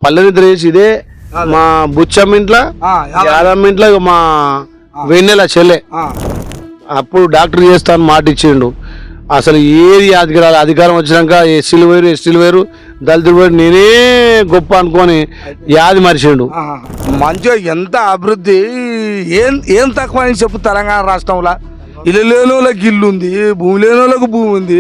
పల్లెనిద్ర చేసి ఇదే మా బుచ్చమ్మ ఇంట్లో యాదమ్మ ఇంట్లో మా వెన్నెల చెల్లె అప్పుడు డాక్టర్ చేస్తాను మాట ఇచ్చిండు. అసలు ఏది అధికారం వచ్చినాక ఎస్సీలు వేరు ఎస్టీలు వేరు దళితులు వేరు నేనే గొప్ప అనుకొని యాది మరిచిండు. మంచిగా ఎంత అభివృద్ధి ఏం తక్కువ అని చెప్పు తెలంగాణ రాష్ట్రంలో. ఇల్లు లేని వాళ్ళకి ఇల్లు ఉంది, భూమి లేని వాళ్ళకి భూమి ఉంది.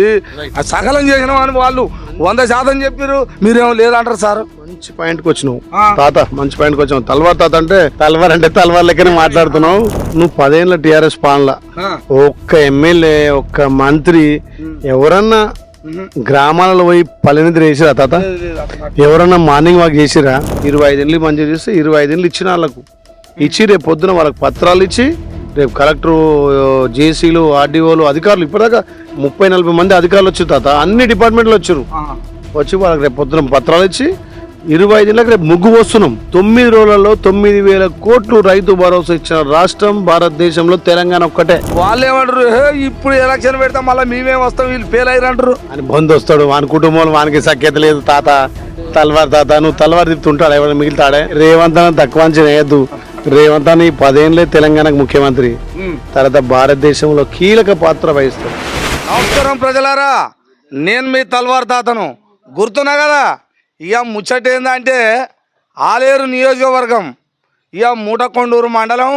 సకలం చేసిన అని వాళ్ళు 100% చెప్పారు, మీరేమో లేదంటారు సార్. మంచి పాయింట్కి వచ్చినావు తాత, మంచి పాయింట్కి వచ్చినావు. తల్వార్ తాత అంటే తల్వార్ లెక్కనే మాట్లాడుతున్నావు. నువ్వు 10 ఏళ్ళ టీఆర్ఎస్ పాలన ఒక్క ఎమ్మెల్యే ఒక్క మంత్రి ఎవరన్నా గ్రామాలలో పోయి పల్లెనిద్ర చేసిరా తాత? ఎవరన్నా మార్నింగ్ వాక్ చేసిరా? 25 ఏళ్ళు మంజూరు చేస్తే 25 ఏళ్ళు ఇచ్చిన వాళ్ళకు ఇచ్చి రేపు పొద్దున వాళ్ళకి పత్రాలు ఇచ్చి రేపు కలెక్టరు జేసీలు ఆర్డీఓలు అధికారులు ఇప్పటిదాకా 30-40 మంది అధికారులు వచ్చారు తాత. అన్ని డిపార్ట్మెంట్లు వచ్చారు. వచ్చి వాళ్ళకి రేపు పొద్దున పత్రాలు ఇచ్చి 25 ఏళ్ళకి రేపు ముగ్గు వస్తున్నాం. 9 రోజులలో 9,000 కోట్లు రైతు భరోసా ఇచ్చిన రాష్ట్రం భారతదేశంలో తెలంగాణ ఒక్కటే. వాళ్ళు ఏమంటారు, ఇప్పుడు ఎలక్షన్ పెడతాం మళ్ళీ మేమేం వస్తాం, వీళ్ళు ఫెయిల్ అయ్యారంటారు అని బంద్ వస్తాడు. వాని కుటుంబంలో వానికి సఖ్యత లేదు తాత. తల్వార్ తాత నువ్వు తల్వార్ తిప్పుతుంటాడు, ఎవరు మిగిలితాడే? రేవంత్ అన్న తక్కువ అంచనా వేయద్దు. రేవంత్ అన్న ఈ 10 ఏళ్ళే తెలంగాణకు ముఖ్యమంత్రి, తర్వాత భారతదేశంలో కీలక పాత్ర వహిస్తాడు. నమస్కారం ప్రజలారా, నేను మీ తల్వార్ తాతను. గుర్తున్నా కదా, ఇక ముచ్చట ఏందంటే ఆలేరు నియోజకవర్గం, ఇక మూటకొండూరు మండలం.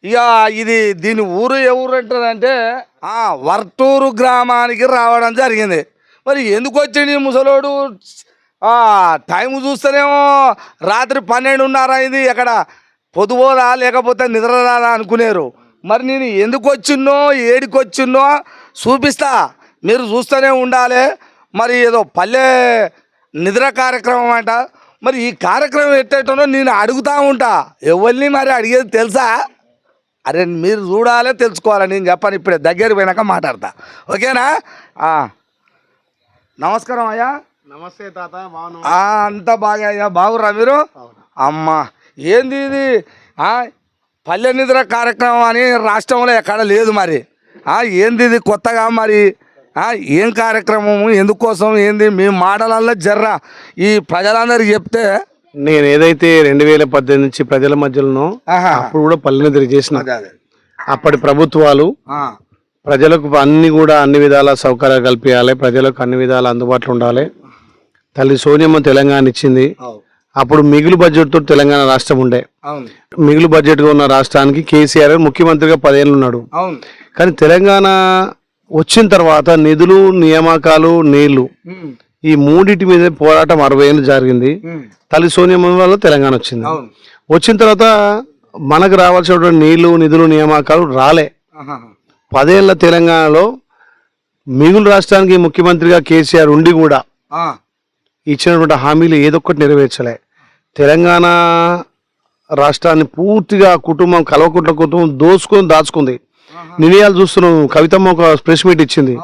ఇక ఇది దీని ఊరు ఏ ఊరు అంటారంటే వర్టూరు గ్రామానికి రావడం జరిగింది. మరి ఎందుకు వచ్చింది ముసలోడు? టైం చూస్తేనేమో రాత్రి 12:30 అయింది. ఎక్కడ పొదుపోదా లేకపోతే నిద్ర రాదా అనుకునేరు. మరి నేను ఎందుకు వచ్చిన్నో ఏడికి వచ్చిన్నో చూపిస్తా, మీరు చూస్తూనే ఉండాలి. మరి ఏదో పల్లె నిద్ర కార్యక్రమం అంట. మరి ఈ కార్యక్రమం ఎట్టేటో నేను అడుగుతూ ఉంటా. ఎవరిని మరి అడిగేది తెలుసా? అరే మీరు చూడాలి, తెలుసుకోవాలి. నేను చెప్పాను, ఇప్పుడే దగ్గరికి పోయినాక మాట్లాడతా, ఓకేనా? నమస్కారం అయ్యా. నమస్తే తాత. అంతా బాగా అయ్యా, బాగురా మీరు? అమ్మా, ఏంది ఇది పల్లె నిద్ర కార్యక్రమం అని రాష్ట్రంలో ఎక్కడ లేదు. మరి ఏంది ఇది కొత్తగా? మరి ఏం కార్యక్రమము, ఎందుకోసం, ఏంది మీ మాటలల్లో జర్రా ఈ ప్రజలందరికీ చెప్తే. నేను ఏదైతే 2018 నుంచి ప్రజల మధ్యలో అప్పుడు కూడా పల్లెనిద్ర చేసిన, అప్పటి ప్రభుత్వాలు ప్రజలకు అన్ని విధాల సౌకర్యాలు కల్పించాలి, ప్రజలకు అన్ని విధాలు అందుబాటులో ఉండాలి. తల్లి సోనియమ్మ తెలంగాణ ఇచ్చింది. అప్పుడు మిగులు బడ్జెట్ తోటి తెలంగాణ రాష్ట్రం ఉండే. మిగులు బడ్జెట్ గా ఉన్న రాష్ట్రానికి కేసీఆర్ ముఖ్యమంత్రిగా 10 ఏళ్ళు ఉన్నాడు. కానీ తెలంగాణ వచ్చిన తర్వాత నిధులు, నియామకాలు, నీళ్లు, ఈ మూడింటి మీద పోరాటం 60 ఏళ్ళు జరిగింది. తల్లి సోనియమ్మ వల్ల తెలంగాణ వచ్చింది. వచ్చిన తర్వాత మనకు రావాల్సినటువంటి నీళ్లు, నిధులు, నియామకాలు రాలే. 10 ఏళ్ల తెలంగాణలో మిగులు రాష్ట్రానికి ముఖ్యమంత్రిగా కేసీఆర్ ఉండి కూడా ఇచ్చినటువంటి హామీలు ఏదొక్కటి నెరవేర్చలే. తెలంగాణ రాష్ట్రాన్ని పూర్తిగా కుటుంబం కల్వకుంట్ల కుటుంబం దాచుకుంది. నిర్ణయాలు చూస్తున్నాం. కవితమ్మ ఒక ప్రెస్ మీట్ ఇచ్చింది.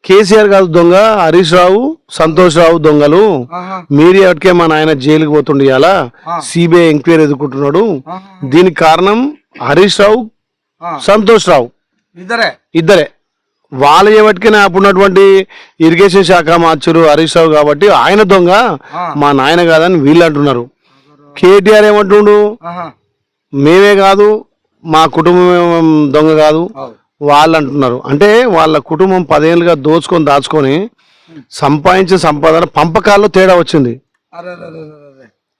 కేసీఆర్ కాదు దొంగ, హరీష్ రావు, సంతోష్ రావు దొంగలు. మీడియా ఒకటికే మా నాయన జైలుకి పోతుండే, అలా సిబిఐ ఎంక్వైరీ ఎదుర్కొంటున్నాడు. దీనికి కారణం హరీష్ రావు, సంతోష్ రావు ఇద్దరే. వాళ్ళు ఏవటికైనా అప్పుడున్నటువంటి ఇరిగేషన్ శాఖ మార్చురు హరీష్ రావు కాబట్టి ఆయన దొంగ, మా నాయన కాదని వీళ్ళు అంటున్నారు. కేటీఆర్ ఏమంటుండు, మేమే కాదు, మా కుటుంబం దొంగ కాదు వాళ్ళు అంటున్నారు. అంటే వాళ్ళ కుటుంబం 10 ఏళ్ళుగా దాచుకొని సంపాదించిన సంపాదన పంపకాల్లో తేడా వచ్చింది.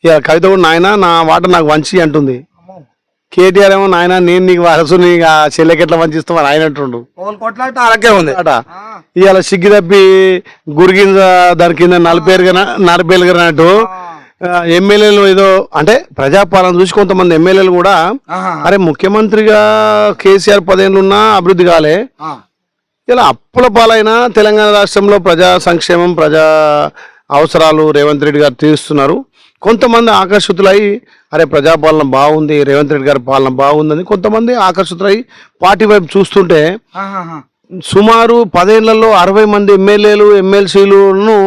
ఇక కవిత కూడా నాయన నా వాట నాకు వంచి అంటుంది. కేటీఆర్ ఏమో నాయన నేను నీకు వరసు నీకు ఆ చెల్లెకెట్లా వంచిస్తామని ఆయన అంటుండు. అట ఇవాళ సిగ్గి తప్పి గురిగింజ దాని కింద నలపేలుగానట్టు ఎమ్మెల్యేలు ఏదో అంటే ప్రజాపాలన చూసి కొంతమంది ఎమ్మెల్యేలు కూడా అరే ముఖ్యమంత్రిగా కేసీఆర్ 10 ఏళ్ళు ఉన్నా అభివృద్ధి కాలే, ఇలా అప్పుల పాలైన తెలంగాణ రాష్ట్రంలో ప్రజా సంక్షేమం, ప్రజా అవసరాలు రేవంత్ రెడ్డి గారు తీరుస్తున్నారు. కొంతమంది ఆకర్షితులై అరే ప్రజాపాలన బాగుంది, రేవంత్ రెడ్డి గారి పాలన బాగుందని కొంతమంది ఆకర్షితులై పార్టీ వైపు చూస్తుంటే సుమారు 10 ఏళ్లలో 60 మంది ఎమ్మెల్యేలు, ఎమ్మెల్సీలను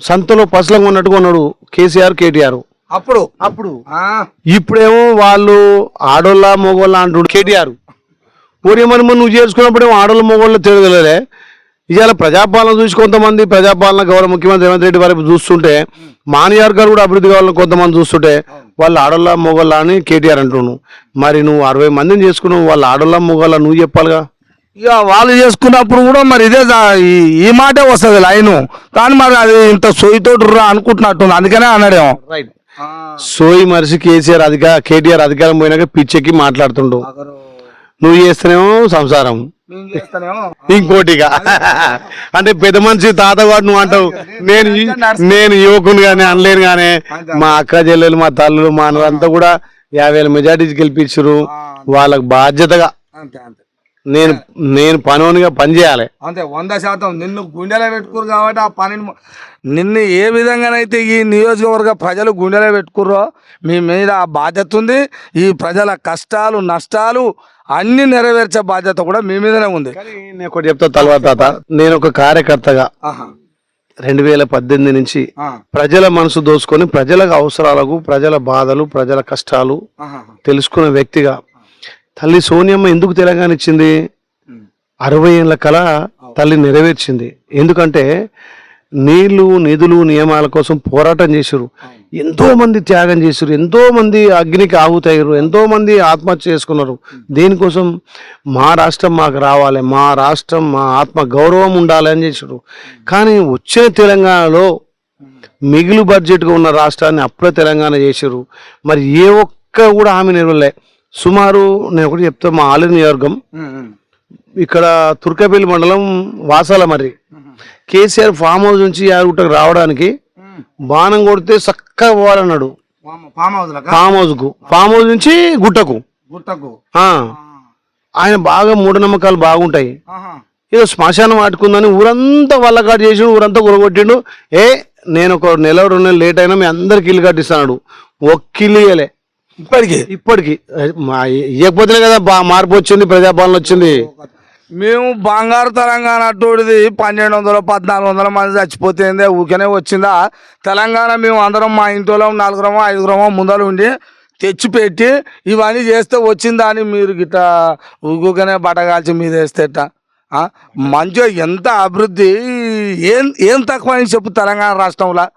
సంతలో పసలంగా ఉన్నట్టుగా ఉన్నాడు కేటీఆర్. అప్పుడు ఇప్పుడేమో వాళ్ళు ఆడోళ్ళ మొగోళ్ళ అంటుడు కేటీఆర్. ఊరేమని నువ్వు చేసుకున్నప్పుడేమో ఆడోళ్ళ మొగోళ్ళ తెలియలే. ఇవాళ ప్రజాపాలన చూసి కొంతమంది ప్రజాపాలన గౌరవ ముఖ్యమంత్రి రేవంత్ రెడ్డి వారి చూస్తుంటే మా నియోజకవర్గాలు కూడా అభివృద్ధి కావాలని కొంతమంది చూస్తుంటే వాళ్ళు ఆడోళ్ళ మొగోళ్ళ అని కేటీఆర్ అంటున్నావు. మరి నువ్వు 60 మందిని చేసుకున్నావు, వాళ్ళు ఆడోళ్ళ మొగోళ్ళ నువ్వు చెప్పాలిగా. ఇక వాళ్ళు చేసుకున్నప్పుడు కూడా మరి ఇదే ఈ మాటే వస్తుంది లైను, కానీ మరి అది ఇంత సొయ్యితోటి అనుకుంటున్నట్టుంది, అందుకనే అన్నాడేమో. రైట్. సోయి మనిషి కేటీఆర్ అధికారం పోయినాక పిచ్చెక్కి మాట్లాడుతుండు. నువ్వు చేస్తేనేమో సంసారం, ఇంకోటిగా అంటే పెద్ద మనిషి తాతగాడు నువ్వు అంటావు. నేను యువకుని కానీ అనలేను కానీ మా అక్క చెల్లెలు మా తల్లులు మా అన్నలంతా కూడా 50,000 మెజార్టీకి గెలిపించారు. వాళ్ళకి బాధ్యతగా నేను పనిగా పనిచేయాలి అంతే. 100% నిన్ను గుండెలో పెట్టుకురు కాబట్టి ఆ పనిని నిన్ను ఏ విధంగానైతే ఈ నియోజకవర్గ ప్రజలు గుండెలో పెట్టుకుర్రో మీ మీద ఆ బాధ్యత ఉంది. ఈ ప్రజల కష్టాలు నష్టాలు అన్ని నెరవేర్చే బాధ్యత కూడా మీ మీదనే ఉంది. నేను ఒకటి చెప్తా తర్వాత, నేను ఒక కార్యకర్తగా 2018 నుంచి ప్రజల మనసు దోసుకొని ప్రజల అవసరాలకు, ప్రజల బాధలు, ప్రజల కష్టాలు తెలుసుకున్న వ్యక్తిగా తల్లి సోనియమ్మ ఎందుకు తెలంగాణ ఇచ్చింది? 60 ఏళ్ళ కళ తల్లి నెరవేర్చింది. ఎందుకంటే నీళ్లు నిధులు నియమాల కోసం పోరాటం చేశారు, ఎంతో మంది త్యాగం చేశారు, ఎంతో మంది అగ్నికి ఆహుతయ్యారు, ఎంతో మంది ఆత్మహత్య చేసుకున్నారు. దేనికోసం? మా రాష్ట్రం మాకు రావాలి, మా రాష్ట్రం మా ఆత్మ గౌరవం ఉండాలి అని చేశారు. కానీ వచ్చే తెలంగాణలో మిగులు బడ్జెట్గా ఉన్న రాష్ట్రాన్ని అప్పుడే తెలంగాణ చేశారు. మరి ఏ ఒక్క కూడా హామీ నెరవేరలే. సుమారు నేను ఒకటి చెప్తా, మా ఆలేరు నియోజకవర్గం ఇక్కడ తుర్కపల్లి మండలం వాసాల మర్రి కేసీఆర్ ఫామ్ హౌస్ నుంచి యాదగుట్టకు రావడానికి బాణం కొడితే చక్కగా పోవాలన్నాడు. ఫామ్ హౌస్ నుంచి గుట్టకు ఆయన బాగా మూఢనమ్మకాలు బాగుంటాయి. ఏదో శ్మశానం ఆటుకుందని ఊరంతా వల్లకాటు చేసి ఊరంతా గురగొట్టిండు. నేను ఒక 1 2 నెలలు లేట్ అయినా మీ అందరికి ఇల్లు కట్టిస్తాడు. ఒక్కిల్లు ఇయ్యలే ఇప్పటికి ఇవ్వకపోతేనే కదా మార్పు వచ్చింది, ప్రజాపాలన వచ్చింది. మేము బంగారు తెలంగాణ అట్టోడిది 1200 1400 మంది చచ్చిపోతే ఊరికనే వచ్చిందా తెలంగాణ? మేము అందరం మా ఇంట్లో 4 5 ముందర ఉండి తెచ్చిపెట్టి ఇవన్నీ చేస్తే వచ్చిందా అని మీరు గిట్ట ఊరికనే బట్టగాల్చి మీద వేస్తే మంచిగా ఎంత అభివృద్ధి ఏం తక్కువ అని చెప్పు తెలంగాణ రాష్ట్రంలో.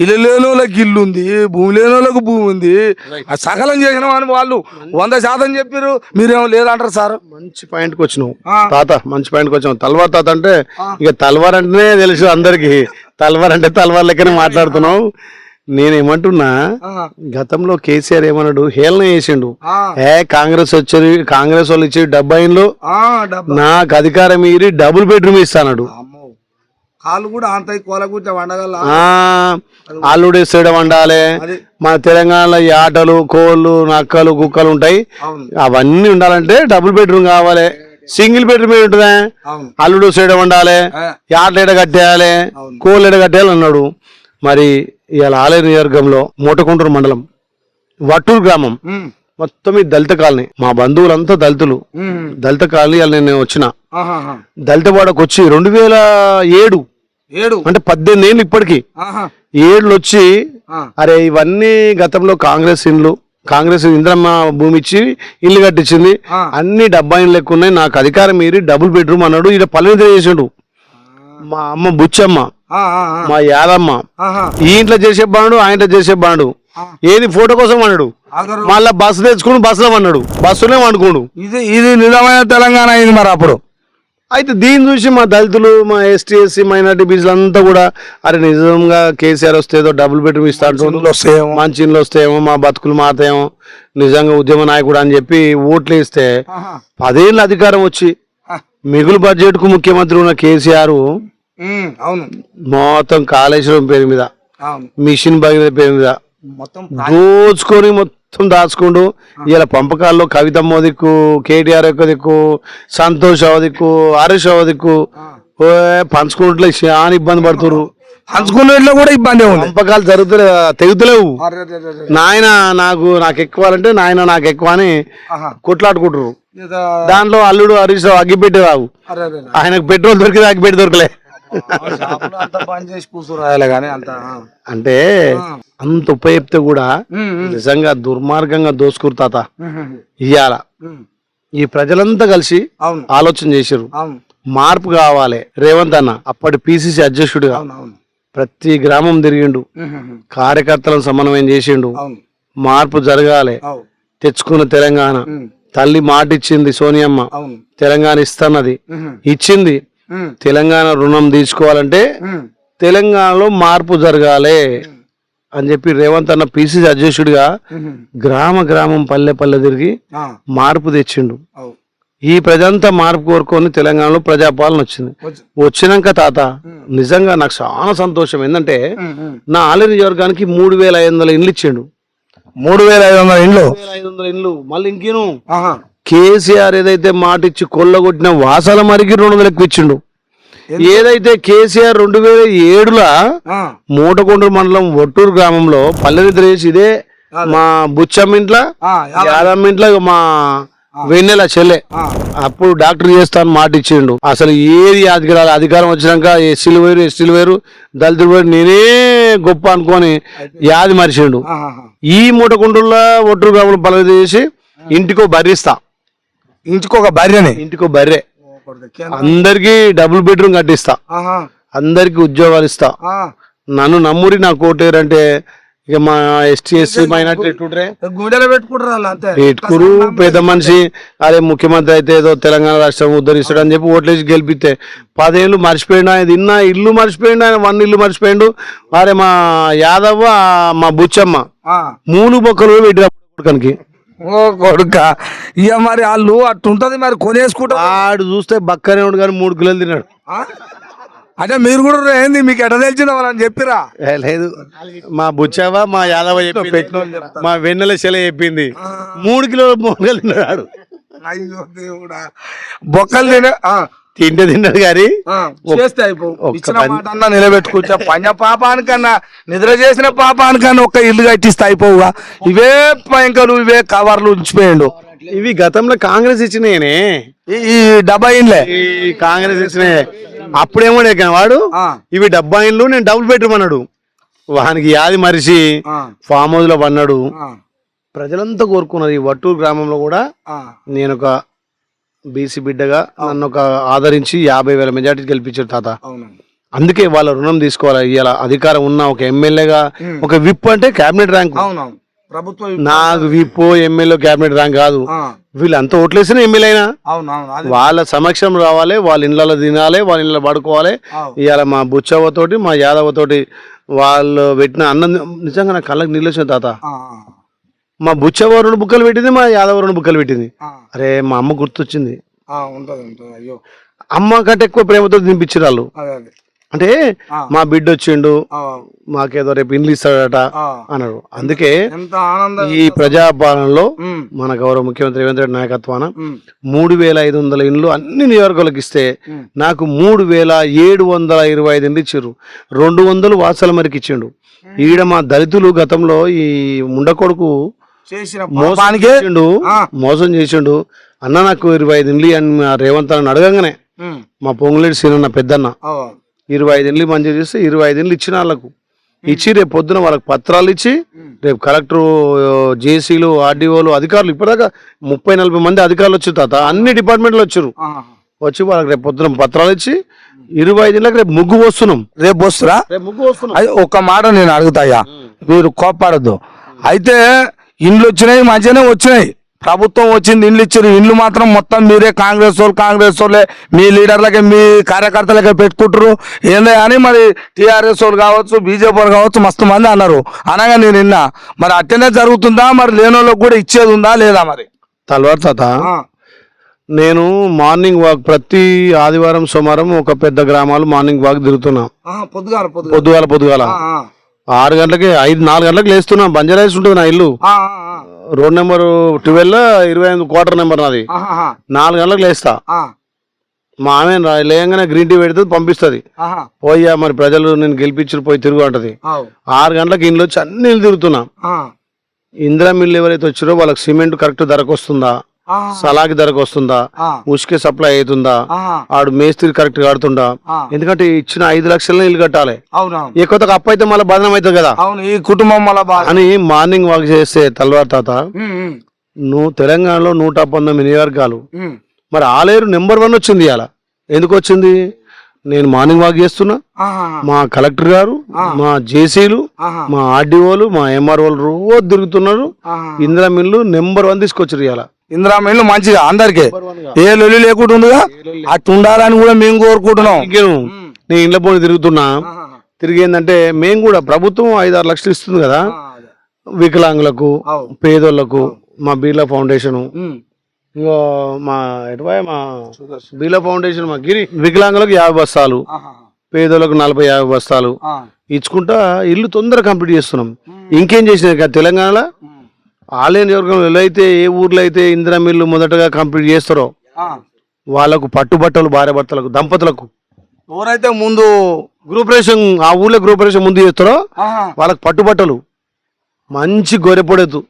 ఇల్లు లేని వాళ్ళకి ఇల్లు ఉంది, భూమి లేని వాళ్ళకి భూమి ఉంది, సకలం చేసిన అని వాళ్ళు 100% చెప్పారు, మీరేమో లేదంటారు సార్. మంచి పాయింట్కి వచ్చినావు తాత, మంచి పాయింట్కి వచ్చినావు. తల్వార్ తాత అంటే ఇక తల్వార్ అంటేనే తెలుసు అందరికి, తల్వార్ అంటే తల్వార్ లెక్కనే మాట్లాడుతున్నావు. నేనేమంటున్నా, గతంలో కేసీఆర్ ఏమన్నాడు, హేళన చేసిండు. కాంగ్రెస్ వాళ్ళు ఇచ్చి 70లో నాకు అధికారం ఇరి డబుల్ బెడ్రూమ్ ఇస్తాడు. అల్లుడు ఇస్తాడు వండాలి. మన తెలంగాణలో ఈ ఆటలు కోళ్ళు నక్కలు కుక్కలు ఉంటాయి, అవన్నీ ఉండాలంటే డబుల్ బెడ్రూమ్ కావాలి. సింగిల్ బెడ్రూమ్ ఉంటుందా? అల్లుడు సైడ్ వండాలి, ఆటలు ఎడ కట్టేయాలి, కోళ్ళు ఎడ కట్టేయాలి అన్నాడు. మరి ఇవాళ ఆలేరు నియోజకవర్గంలో మోటకుంటూరు మండలం వట్టూరు గ్రామం మొత్తం ఈ దళిత కాలనీ. మా బంధువులంతా దళితులు. దళిత కాలనీ నేను వచ్చిన దళిత వాడకు వచ్చి 2007 అంటే 18 ఏళ్ళు ఇప్పటికి 7 వచ్చి అరే ఇవన్నీ గతంలో కాంగ్రెస్ ఇంద్రమ్మ భూమి ఇచ్చి ఇల్లు కట్టించింది, అన్ని 70 ఇండ్లు లెక్క ఉన్నాయి, నాకు అధికారం మీరి డబుల్ బెడ్రూమ్ అన్నాడు. ఇలా పల్లె చేసాడు. మా అమ్మ బుచ్చమ్మ, మా యాదమ్మ ఈ ఇంట్లో చేసే బాండు, ఆ ఇంట్లో చేసే బాండు, ఏది ఫోటో కోసం అన్నాడు. మళ్ళా బస్సు తెచ్చుకుని బస్సులో అన్నాడు, బస్సులో వండుకోడు. ఇది నిజమైన తెలంగాణ అయింది మరి అప్పుడు. అయితే దీన్ని చూసి మా దళితులు, మా ఎస్టీ ఎస్సీ మైనార్టీ బీసీలు అంతా కూడా అరే నిజంగా కేసీఆర్ వస్తే ఏదో డబుల్ బెడ్రూమ్ ఇస్తా వస్తాయేమో, మంచి ఇండ్లు వస్తాయేమో, మా బతుకులు మారుతాయేమో, నిజంగా ఉద్యమ నాయకుడు అని చెప్పి ఓట్లు వేస్తే 10 ఏళ్ళ అధికారం వచ్చి మిగులు బడ్జెట్ కు ముఖ్యమంత్రి ఉన్న కేసీఆర్ మొత్తం కాళేశ్వరం పేరు మీద, మిషన్ భగీరథ పేరు మీద దోచుకొని మొత్తం దాచుకుంటూ ఇలా పంపకాల్లో కవితమ్మ దిక్కు, కేటీఆర్ యొక్క దిక్కు, సంతోష్ దిక్కు, హరీష్ దిక్కు పంచుకుంటే చాలా ఇబ్బంది పడుతున్నారు. పంచుకునేట్లో కూడా ఇబ్బంది ఉంది, పంపకాలు తెగుతలేవు. నాయన నాకు ఎక్కువాలంటే నాయన నాకు ఎక్కువ అని కొట్లాడుకుంటారు. దాంట్లో అల్లుడు హరీష్ రావు అగ్గిపెట్టి రావు, ఆయనకు పెట్రోల్ దొరికితే అగ్గిపెట్టి దొరకలే. అంటే అంత ఉపయోగితే కూడా నిజంగా దుర్మార్గంగా దోసుకురు తాత. ఇయ్యాల ఈ ప్రజలంతా కలిసి ఆలోచన చేశారు. మార్పు కావాలి రేవంత్ అన్న అప్పటి పిసిసి అధ్యక్షుడిగా ప్రతి గ్రామం తిరిగిండు, కార్యకర్తలను సమన్వయం చేసిండు, మార్పు జరగాలి, తెచ్చుకున్న తెలంగాణ తల్లి మాట ఇచ్చింది సోనియమ్మ, తెలంగాణ ఇస్తానది ఇచ్చింది. తెలంగాణ రుణం తీసుకోవాలంటే తెలంగాణలో మార్పు జరగాలి అని చెప్పి రేవంత్ అన్న పిసిసి అధ్యక్షుడిగా గ్రామ గ్రామం పల్లె పల్లె తిరిగి మార్పు తెచ్చిండు. ఈ ప్రజంతా మార్పు కోరుకొని తెలంగాణలో ప్రజాపాలన వచ్చింది. వచ్చినాక తాత నిజంగా నాకు చాలా సంతోషం. ఏంటంటే నా ఆలయ నియోజకవర్గానికి 3,500 ఇండ్లు ఇచ్చిండు. 3,500 ఇండ్లు 3,500 ఇండ్లు. మళ్ళీ ఇంకేను కేసీఆర్ ఏదైతే మాట ఇచ్చి కొల్లగొట్టిన వాసాల మరికి 200 ఎక్కువ ఇచ్చిండు. ఏదైతే కేసీఆర్ 2007లో మూటకొండూరు మండలం ఒట్టూరు గ్రామంలో పల్లెనిద్ర చేసి ఇదే మా బుచ్చమ్మ ఇంట్లో యాదమ్మ ఇంట్లో మా వెన్నెల చెల్లె అప్పుడు డాక్టర్ చేస్తాను మాట ఇచ్చిండు. అసలు ఏది అధికారం వచ్చినాక ఎస్సీలు వేరు ఎస్టీలు వేరు దళితులు వేరు నేనే గొప్ప అనుకొని యాది మరిచిండు. ఈ మూటకుంటుల్లో ఒట్టూరు గ్రామంలో పల్లె చేసి ఇంటికో బర్రిస్తా, ఇంటికొక భార్యనే, ఇంటికో బర్రె, అందరికి డబుల్ బెడ్రూమ్ కట్టిస్తా, అందరికి ఉద్యోగాలు ఇస్తా. నన్ను నమ్మురి నా కోటేరంటే ఇక మా ఎస్టీ ఎస్సీ మైనార్టీ పెట్టుకురు. పెద్ద మనిషి అదే ముఖ్యమంత్రి అయితే ఏదో తెలంగాణ రాష్ట్రం ఉద్ధరిస్తాడు అని చెప్పి ఓట్లేసి గెలిపితే 10 ఏళ్ళు మర్చిపోయిండు. ఆయన తిన్న ఇల్లు మర్చిపోయిండు, ఆయన 1 ఇల్లు మర్చిపోయిండు. అరే మా యాదవ్వ మా బుచ్చమ్మ 3 బొక్కలు పెట్టిన కొడుకనికి. ఓ కొడుక ఇక మరి వాళ్ళు అట్టుంటది మరి కొనేసుకుంటా. ఆడు చూస్తే బక్కనే ఉండు కానీ 3 కిలోలు తిన్నాడు. అంటే మీరు కూడా ఏంది మీకు ఎట తెలిసిన వాళ్ళని చెప్పిరా? లేదు, మా బుచ్చవ్వ మా యాదవ మా వెన్నెల చెల చెప్పింది 3 కిలోలు బొక్కలు తిన్నాడు. అయ్యో దేవుడా, బొక్కలు తింటే తిన్నాడు కానీ నిలబెట్టుకుంటా. పంజ పాపానికన్నా నిద్ర చేసిన పాపానికన్నా ఒక్క ఇల్లు కట్టిస్తే అయిపోవుగా. ఇవే పంకలు ఇవే కవర్లు ఉంచిపోయిండు. ఇవి గతంలో కాంగ్రెస్ ఇచ్చినాయనే, ఈ 70 ఇండ్లే ఈ కాంగ్రెస్ ఇచ్చినాయి. అప్పుడేమో వాడు ఇవి 70 ఇండ్లు నేను డబుల్ బెడ్రూమ్ అన్నాడు. వానికి యాది మరిచి ఫామ్ హౌస్ లో పన్నాడు. ప్రజలంతా కోరుకున్నది ఈ వట్టూరు గ్రామంలో కూడా నేను ఒక బీసీ బిడ్డగా నన్ను ఒక ఆదరించి 50,000 మెజార్టీ గెలిపించారు తాత. అందుకే వాళ్ళ రుణం తీసుకోవాలి. ఇవాళ అధికారం ఉన్న ఒక ఎమ్మెల్యేగా ఒక విప్ అంటే క్యాబినెట్ ర్యాంక్. నాకు విప్ ఎమ్మెల్యే క్యాబినెట్ ర్యాంక్ కాదు. వీళ్ళంతా ఓట్లేసిన ఎమ్మెల్యే అయినా వాళ్ళ సమక్షం రావాలి, వాళ్ళ ఇళ్ళలో తినాలి, వాళ్ళ ఇళ్ళలో పడుకోవాలి. ఇవాళ మా బుచ్చవ్వతోటి మా యాదవ్వతోటి వాళ్ళు పెట్టిన అన్నం నిజంగా నా కళ్ళకి నీళ్ళు వచ్చిన తాత. మా బుచ్చవ్వ 2 బుక్కలు పెట్టింది, మా యాదవ 2 బుక్కలు పెట్టింది. అరే మా అమ్మ గుర్తొచ్చింది. అమ్మ కంటే ఎక్కువ ప్రేమతో తినిపించారు వాళ్ళు. అంటే మా బిడ్డ వచ్చిండు మాకేదో రేపు ఇండ్లు ఇస్తాడట అన్నాడు. అందుకే ఈ ప్రజాపాలనలో మన గౌరవ ముఖ్యమంత్రి రేవంత్ రెడ్డి నాయకత్వాన 3,500 ఇండ్లు అన్ని నియోజకవర్గాలకు ఇస్తే నాకు 3,725 ఇండ్లు ఇచ్చారు. 200 వాసాల మరికి ఇచ్చిండు. ఈడ మా దళితులు గతంలో ఈ ముండకొడుకు మోసం చేసిండు. అన్న నాకు 25 ఇండ్లు అని రేవంత్ అని అడగంగానే మా పొంగులేటి సీనన్న పెద్దన్న 25 ఇండ్లు మంజూరు చేస్తే 25 ఇండ్లు ఇచ్చిన వాళ్ళకు ఇచ్చి రేపు పొద్దున వాళ్ళకి పత్రాలు ఇచ్చి రేపు కలెక్టర్ జేసీలు ఆర్డీఓలు అధికారులు ఇప్పటిదాకా 30-40 మంది అధికారులు వచ్చారు తాత. అన్ని డిపార్ట్మెంట్లు వచ్చారు. వచ్చి వాళ్ళకి రేపు పొద్దున పత్రాలు ఇచ్చి 25 ఇండ్లకు రేపు ముగ్గు పోస్తున్నాం. రేపు వస్తురా? రేపు ముగ్గు వస్తున్నాం. ఒక మాట నేను అడుగుతాయా, మీరు కోప్పడద్దు. అయితే ఇండ్లు వచ్చినాయి, మంచిగానే వచ్చినాయి, ప్రభుత్వం వచ్చింది, ఇండ్లు ఇచ్చారు. ఇండ్లు మాత్రం మొత్తం మీరే కాంగ్రెస్ వాళ్ళే మీ లీడర్లకే మీ కార్యకర్తలకే పెట్టుకుంటారు ఏందే అని మరి టీఆర్ఎస్ వాళ్ళు కావచ్చు బీజేపీ వాళ్ళు కావచ్చు మస్తు మంది అన్నారు. అనగా నేను నిన్న మరి అట్టనే జరుగుతుందా, మరి లేని వాళ్ళకి కూడా ఇచ్చేది ఉందా లేదా? మరి తలవారు తాత, నేను మార్నింగ్ వాక్ ప్రతి ఆదివారం సోమవారం ఒక పెద్ద గ్రామాలు మార్నింగ్ వాక్ తిరుగుతున్నా. పొద్దుగాల 6 గంటలకి 4 గంటలకు లేస్తున్నా. బంజారాయిస్ ఉంటుంది నా ఇల్లు, రోడ్ నెంబర్ 12 25 క్వార్టర్ నెంబర్ నాది. 4 గంటలకు లేస్తా. మా ఆమె లేయంగానే గ్రీన్ టీ పెడుతుంది, పంపిస్తుంది. పోయా మరి ప్రజలు నేను గెలిపించి పోయి తిరుగు అంటది. 6 గంటలకు ఇండ్లు వచ్చి అన్ని ఇల్లు తిరుగుతున్నా. ఇందిరా మిల్లు ఎవరైతే వచ్చారో వాళ్ళకి సిమెంట్ కరెక్ట్ ధరకు వస్తుందా, సలాకి ధరకు వస్తుందా, ఉసుకే సప్లై అవుతుందా, ఆడు మేస్త్రి కరెక్ట్ కడుతుందా. ఎందుకంటే ఇచ్చిన 5 లక్షలనే ఇల్లు కట్టాలి. ఎక్కువ అప్పు అయితే మళ్ళీ బదనం అవుతుంది కదా ఈ కుటుంబం అని మార్నింగ్ వాక్ చేస్తే తల్వార్ తాత నువ్వు తెలంగాణలో 119 నియోజకవర్గాలు మరి ఆలేరు నెంబర్ 1 వచ్చింది. ఇలా ఎందుకు వచ్చింది? నేను మార్నింగ్ వాక్ చేస్తున్నా, మా కలెక్టర్ గారు, మా జేసీలు, మా ఆర్డీఓలు, మా ఎంఆర్ఓలు రోజు తిరుగుతున్నారు. ఇందిరా మిల్లు నెంబర్ 1 తీసుకొచ్చారు. ఇవాళ ఇందిరా మిల్లు మంచిగా అందరికి ఏ లొల్లి లేకుండా ఉందిగా, అట్లా ఉండాలని కూడా మేము కోరుకుంటున్నాం. నేను ఇంట్లో పోయి తిరుగుతున్నా. తిరిగి ఏంటంటే మేము కూడా ప్రభుత్వం 5-6 లక్షలు ఇస్తుంది కదా వికలాంగులకు, పేదోళ్లకు, మా బీర్లా ఫౌండేషన్, ఇంకో మా ఎటువై మా బీర్లా ఫౌండేషన్, మా గిరి వికలాంగులకు 50 బస్తాలు, పేదోళ్ళకు 40-50 బస్తాలు ఇచ్చుకుంటా ఇల్లు తొందరగా కంప్లీట్ చేస్తున్నాం. ఇంకేం చేసినా తెలంగాణలో ఆలయ వర్గంలో అయితే ఏ ఊర్లో అయితే ఇందిరా మిల్లు మొదటగా కంప్లీట్ చేస్తారో వాళ్ళకు పట్టుబట్టలు, భార్య భర్తలకు, దంపతులకు ఎవరైతే ముందు గృహప్రవేశం ఆ ఊర్లో గృహప్రవేశం ముందు చేస్తారో వాళ్ళకి పట్టుబట్టలు, మంచి గొర్రెపొడేతు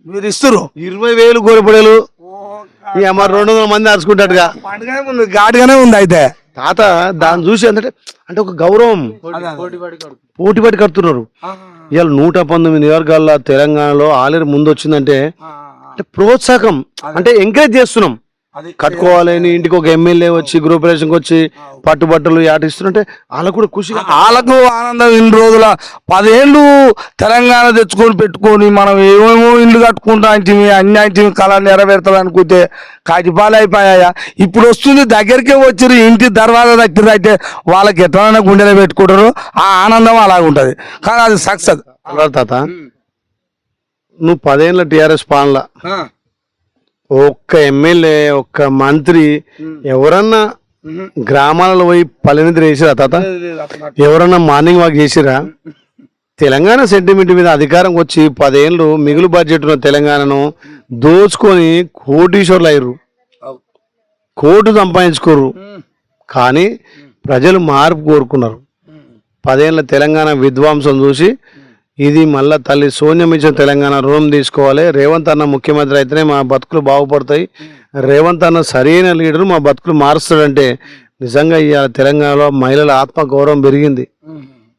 మీరు ఇస్తారు. 20,000 గొర్రెపొడేలు. ఈ అమ్మ 200 మంది అరుచుకుంటాడుగా, ఘాటుగానే ఉంది. అయితే తాత దాన్ని చూసి అంటే ఒక గౌరవం, పోటీపడి కడుతున్నారు. ఇవాళ 119 నియోజకవర్గాల తెలంగాణలో ఆలేరు ముందు వచ్చిందంటే ప్రోత్సాహం, అంటే ఎంకరేజ్ చేస్తున్నాం. కట్టుకోవాలని ఇంటికి ఒక ఎమ్మెల్యే వచ్చి గృహప్రవేశంకి వచ్చి పట్టుబట్టలు ఆటిస్తుంటే వాళ్ళకు కూడా ఖుషి, వాళ్ళకు ఆనందం. ఇన్ని రోజుల 10 ఏళ్ళు తెలంగాణ తెచ్చుకొని పెట్టుకొని మనం ఏమేమో ఇల్లు కట్టుకుంటా అంటే అన్ని కళ నెరవేరుతుంది అనుకుంటే కాటిపాలు అయిపోయా. ఇప్పుడు వస్తుంది, దగ్గరికే వచ్చారు, ఇంటి దర్వాజా దగ్గర అయితే వాళ్ళకి ఎట్లైనా గుండెలో పెట్టుకుంటారు. ఆ ఆనందం అలాగుంటది. కానీ అది సక్సెస్. తాత నువ్వు 10 ఏళ్ళ టీఆర్ఎస్ పాలన ఒక్క ఎమ్మెల్యే, ఒక్క మంత్రి ఎవరన్నా గ్రామాలలో పోయి పల్లెనిద్ర చేసిరా తాత? ఎవరన్నా మార్నింగ్ వాక్ చేసిరా? తెలంగాణ సెంటిమెంట్ మీద అధికారం వచ్చి 10 ఏళ్ళు మిగులు బడ్జెట్ ఉన్న తెలంగాణను దోచుకొని కోటీశ్వర్లు అయ్యారు, కోటు సంపాదించుకోరు. కానీ ప్రజలు మార్పు కోరుకున్నారు. 10 ఏళ్ళ తెలంగాణ విధ్వంసం చూసి ఇది మళ్ళా తల్లి సోనియా ఇచ్చిన తెలంగాణ రుణం తీసుకోవాలి. రేవంత్ అన్న ముఖ్యమంత్రి అయితేనే మా బతుకులు బాగుపడతాయి, రేవంత్ అన్న సరైన లీడరు మా బతుకులు మారుస్తాడంటే నిజంగా ఇవాళ తెలంగాణలో మహిళల ఆత్మగౌరవం పెరిగింది,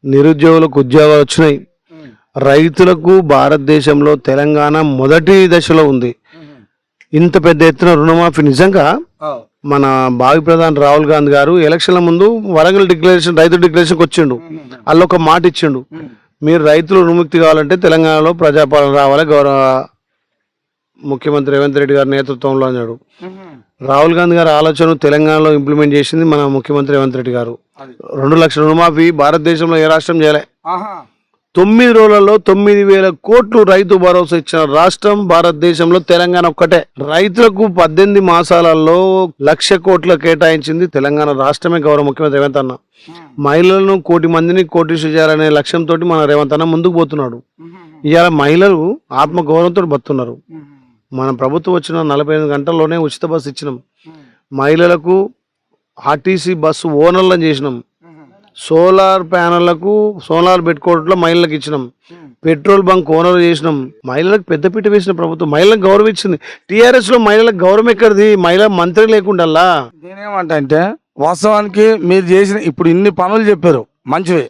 నిరుద్యోగులకు ఉద్యోగాలు వచ్చినాయి, రైతులకు భారతదేశంలో తెలంగాణ మొదటి దశలో ఉంది. ఇంత పెద్ద ఎత్తున రుణమాఫీ నిజంగా మన భావి ప్రధాని రాహుల్ గాంధీ గారు ఎలక్షన్ల ముందు వరంగల్ డిక్లరేషన్, రైతు డిక్లరేషన్కి వచ్చిండు. వాళ్ళు ఒక మాట ఇచ్చిండు, మీరు రైతులు విముక్తి కావాలంటే తెలంగాణలో ప్రజాపాలన రావాలి, గౌరవ ముఖ్యమంత్రి రేవంత్ రెడ్డి గారి నేతృత్వంలో అన్నాడు. రాహుల్ గాంధీ గారి ఆలోచన తెలంగాణలో ఇంప్లిమెంట్ చేసింది మన ముఖ్యమంత్రి రేవంత్ రెడ్డి గారు. 2 లక్షల రుణమాఫీ భారతదేశంలో ఏ రాష్ట్రం చేయలే. 9 రోజులలో 9,000 కోట్లు రైతు భరోసా ఇచ్చిన రాష్ట్రం భారతదేశంలో తెలంగాణ ఒక్కటే. రైతులకు 18 మాసాలలో 1,00,000 కోట్లు కేటాయించింది తెలంగాణ రాష్ట్రమే, గౌరవ ముఖ్యమంత్రి రేవంత్ అన్న. మహిళలను 1 కోటి మందిని కోటీశ్వర చేయాలనే లక్ష్యంతో మన రేవంత్ అన్న ముందుకు పోతున్నాడు. ఇవాళ మహిళలు ఆత్మగౌరవంతో బతున్నారు. మన ప్రభుత్వం వచ్చిన 45 గంటల్లోనే ఉచిత బస్సు ఇచ్చినాం. మహిళలకు ఆర్టీసీ బస్సు ఓనర్లను చేసినాం. సోలార్ ప్యానళ్లకు సోలార్ పెట్టుకోవడంలో మహిళలకు ఇచ్చినాం. పెట్రోల్ బంక్ ఓనర్ చేసినాం. మహిళలకు పెద్దపీట వేసిన ప్రభుత్వం మహిళలకు గౌరవం ఇచ్చింది. టీఆర్ఎస్ లో మహిళలకు గౌరవం ఎక్కడిది? మహిళా మంత్రి లేకుండా. నేనేమంటే వాస్తవానికి మీరు చేసిన ఇప్పుడు ఇన్ని పనులు చెప్పారు మంచివి,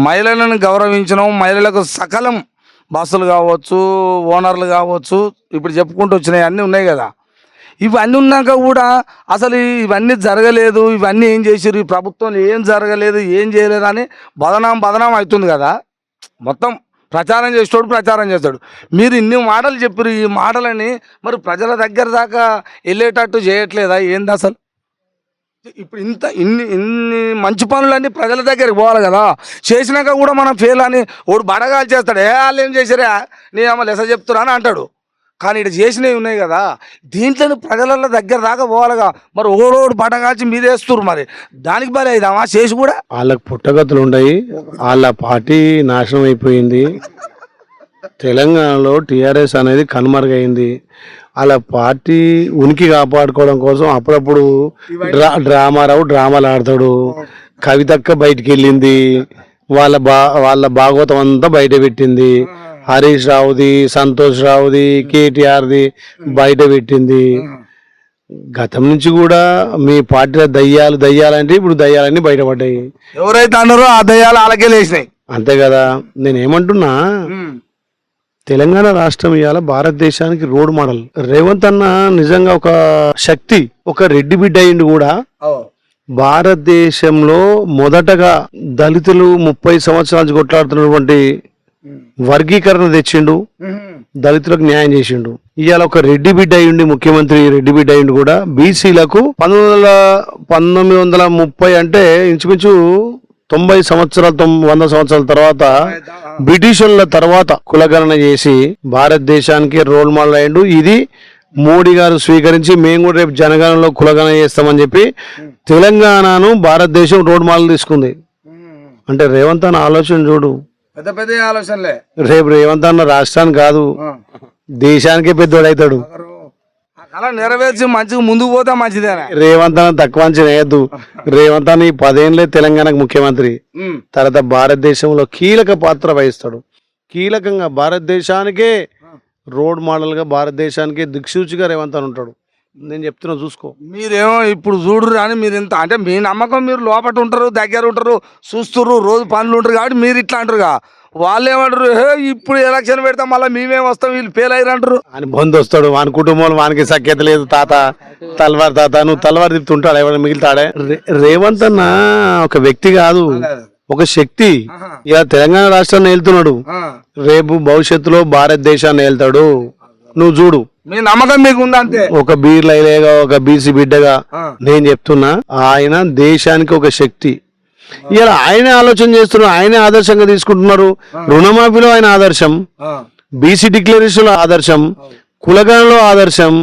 మహిళలను గౌరవించడం, మహిళలకు సకలం బస్సులు కావచ్చు, ఓనర్లు కావచ్చు, ఇప్పుడు చెప్పుకుంటూ వచ్చినాయి అన్నీ ఉన్నాయి కదా. ఇవన్నీ ఉన్నాక కూడా అసలు ఇవన్నీ జరగలేదు, ఇవన్నీ ఏం చేసారు, ఈ ప్రభుత్వం ఏం జరగలేదు, ఏం చేయలేదు అని బదనాం అవుతుంది కదా. మొత్తం ప్రచారం చేసేటోడు ప్రచారం చేస్తాడు. మీరు ఇన్ని మాటలు చెప్పారు, ఈ మాటలని మరి ప్రజల దగ్గర దాకా వెళ్ళేటట్టు చేయట్లేదా ఏంది అసలు? ఇప్పుడు ఇన్ని మంచి పనులన్నీ ప్రజల దగ్గరికి పోవాలి కదా. చేసినాక కూడా మనం ఫెయిల్ అని ఓడు బడగాలు చేస్తాడు. వాళ్ళు ఏం చేసారా నీ అమ్మ లెస చెప్తురా అని అంటాడు. కానీ ఇక్కడ చేసినవి ఉన్నాయి కదా, దీంట్లో ప్రజల దగ్గర దాకా పోవాలిగా. మరి ఓడోడు బడగాల్చి మీదేస్తున్నారు, మరి దానికి బలి అయిదామా చేసి కూడా? వాళ్ళకి పుట్టగతులు ఉన్నాయి, వాళ్ళ పార్టీ నాశనం అయిపోయింది. తెలంగాణలో టీఆర్ఎస్ అనేది కనుమరుగైంది. వాళ్ళ పార్టీ ఉనికి కాపాడుకోవడం కోసం అప్పుడప్పుడు డ్రామాలు ఆడతాడు. కవితక్క బయటికి వెళ్ళింది, వాళ్ళ భాగవతం అంతా బయట పెట్టింది. హరీష్ రావుది, సంతోష్ రావుది, కేటీఆర్ది బయట పెట్టింది. గతం నుంచి కూడా మీ పార్టీలో దయ్యాలంటే ఇప్పుడు దయ్యాలన్నీ బయటపడ్డాయి. ఎవరైతే అన్నారో ఆ దయ్యాలు అలాగే లేచినాయి, అంతే కదా. నేనేమంటున్నా, తెలంగాణ రాష్ట్రం ఇవాళ భారతదేశానికి రోడ్ మోడల్. రేవంత్ అన్న నిజంగా ఒక శక్తి, ఒక రెడ్డి బిడ్డ అయిండు కూడా. భారతదేశంలో మొదటగా దళితులు 30 సంవత్సరాల నుంచి కొట్లాడుతున్నటువంటి వర్గీకరణ తెచ్చిండు, దళితులకు న్యాయం చేసిండు. ఇవాళ ఒక రెడ్డి బిడ్డ అయ్యుండి, ముఖ్యమంత్రి రెడ్డి బిడ్డ అయ్యుండి కూడా బీసీలకు 1930 అంటే ఇంచుమించు 90 సంవత్సరాలు 100 సంవత్సరాల తర్వాత బ్రిటిషర్ల తర్వాత కులగణన చేసి భారతదేశానికి రోల్ మోడల్ అయ్యిండు. ఇది మోడీ గారు స్వీకరించి మేము కూడా రేపు జనగణనలో కులగణన చేస్తామని చెప్పి తెలంగాణను భారతదేశం రోడ్ మోడల్ తీసుకుంది. అంటే రేవంత్ అన్న ఆలోచన చూడు, పెద్ద పెద్ద ఆలోచనలే. రేపు రేవంత్ అన్న రాష్ట్రానికి కాదు దేశానికే పెద్దోడు అవుతాడు. అలా నెరవేర్చి మంచిగా ముందుకు పోతే మంచిదేనా. రేవంత్ అన్న తక్కువ అంచనా వేయద్దు. రేవంత్ అన్న ఈ 10 ఏళ్ళే తెలంగాణకు ముఖ్యమంత్రి, తర్వాత భారతదేశంలో కీలక పాత్ర వహిస్తాడు. కీలకంగా భారతదేశానికే రోడ్ మోడల్ గా, భారతదేశానికే దిక్సూచిగా రేవంత్ అన్న ఉంటాడు. నేను చెప్తున్నా చూసుకో. మీరేమో ఇప్పుడు చూడరు అని మీరు ఇంత అంటే మీ నమ్మకం, మీరు లోపల ఉంటారు, దగ్గర ఉంటారు, చూస్తుర్రు, రోజు పనులు ఉంటారు కాబట్టి మీరు ఇట్లా అంటారుగా. వాళ్ళు ఏమంటారు, ఇప్పుడు ఎలక్షన్ పెడతాం మళ్ళీ మేమేం వస్తాం, వీళ్ళు ఫెయిల్ అయ్యారు అంటారు. ఆయన బంధు వస్తాడు, వాని కుటుంబంలో వానికి సఖ్యత లేదు. తాత తల్వార్ తాత, నువ్వు తల్వార్ తిప్పుతుంటాడు, ఎవరు మిగులుతాడే. రేవంత్ అన్న ఒక వ్యక్తి కాదు, ఒక శక్తి. ఇక తెలంగాణ రాష్ట్రాన్ని వెళ్తున్నాడు, రేపు భవిష్యత్తులో భారతదేశాన్ని వెళ్తాడు. నువ్వు చూడు, మీ నమ్మకం మీకు ఉందా? అంతే. ఒక బీర్లైలేగా, ఒక బీసీ బిడ్డగా నేను చెప్తున్నా, ఆయన దేశానికి ఒక శక్తి. ఇలా ఆయనే ఆలోచన చేస్తున్నారు, ఆయనే ఆదర్శంగా తీసుకుంటున్నారు. రుణమాఫీలో ఆయన ఆదర్శం, బీసీ డిక్లరేషన్ లో ఆదర్శం, కులగణనలో ఆదర్శం.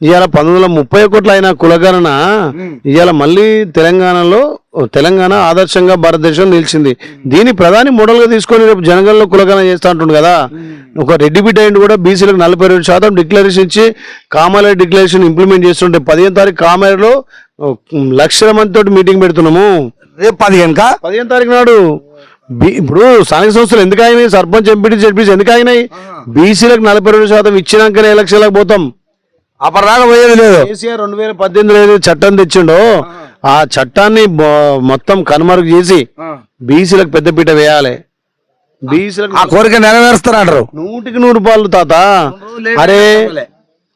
ఇవాళ 1931 అయిన కులగణన ఇవాళ మళ్ళీ తెలంగాణ ఆదర్శంగా భారతదేశం నిలిచింది. దీని ప్రధాని మోడల్ గా తీసుకొని రేపు జనగణనలో కులగణన చేస్తా అంటుంది కదా. ఒక రెడ్డి బిడ్డ అయింది కూడా బీసీలకు 42% డిక్లరేషన్ ఇచ్చి కామారెడ్డి డిక్లరేషన్ ఇంప్లిమెంట్ చేస్తుంటే 15వ తారీఖు కామారెడ్డిలో లక్షల మందితో మీటింగ్ పెడుతున్నాము. రేపు 15 తారీఖు నాడు. ఇప్పుడు స్థానిక సంస్థలు ఎందుకు అయినాయి, సర్పంచ్ ఎంపీటీ జడ్పీసీ ఎందుకు అయినాయి? బీసీలకు 42% ఇచ్చినాకనే ఎలక్షన్లకు పోతాం. అప్పటిదాకా పోయేది లేదు. కేసీఆర్ 2018 చట్టం తెచ్చిండో ఆ చట్టాన్ని మొత్తం కనుమరుగు చేసి బీసీలకు పెద్దపీట వేయాలి. బీసీలకు ఆ కోరిక నెరవేరుస్తారంటారు. 100% తాత. అరే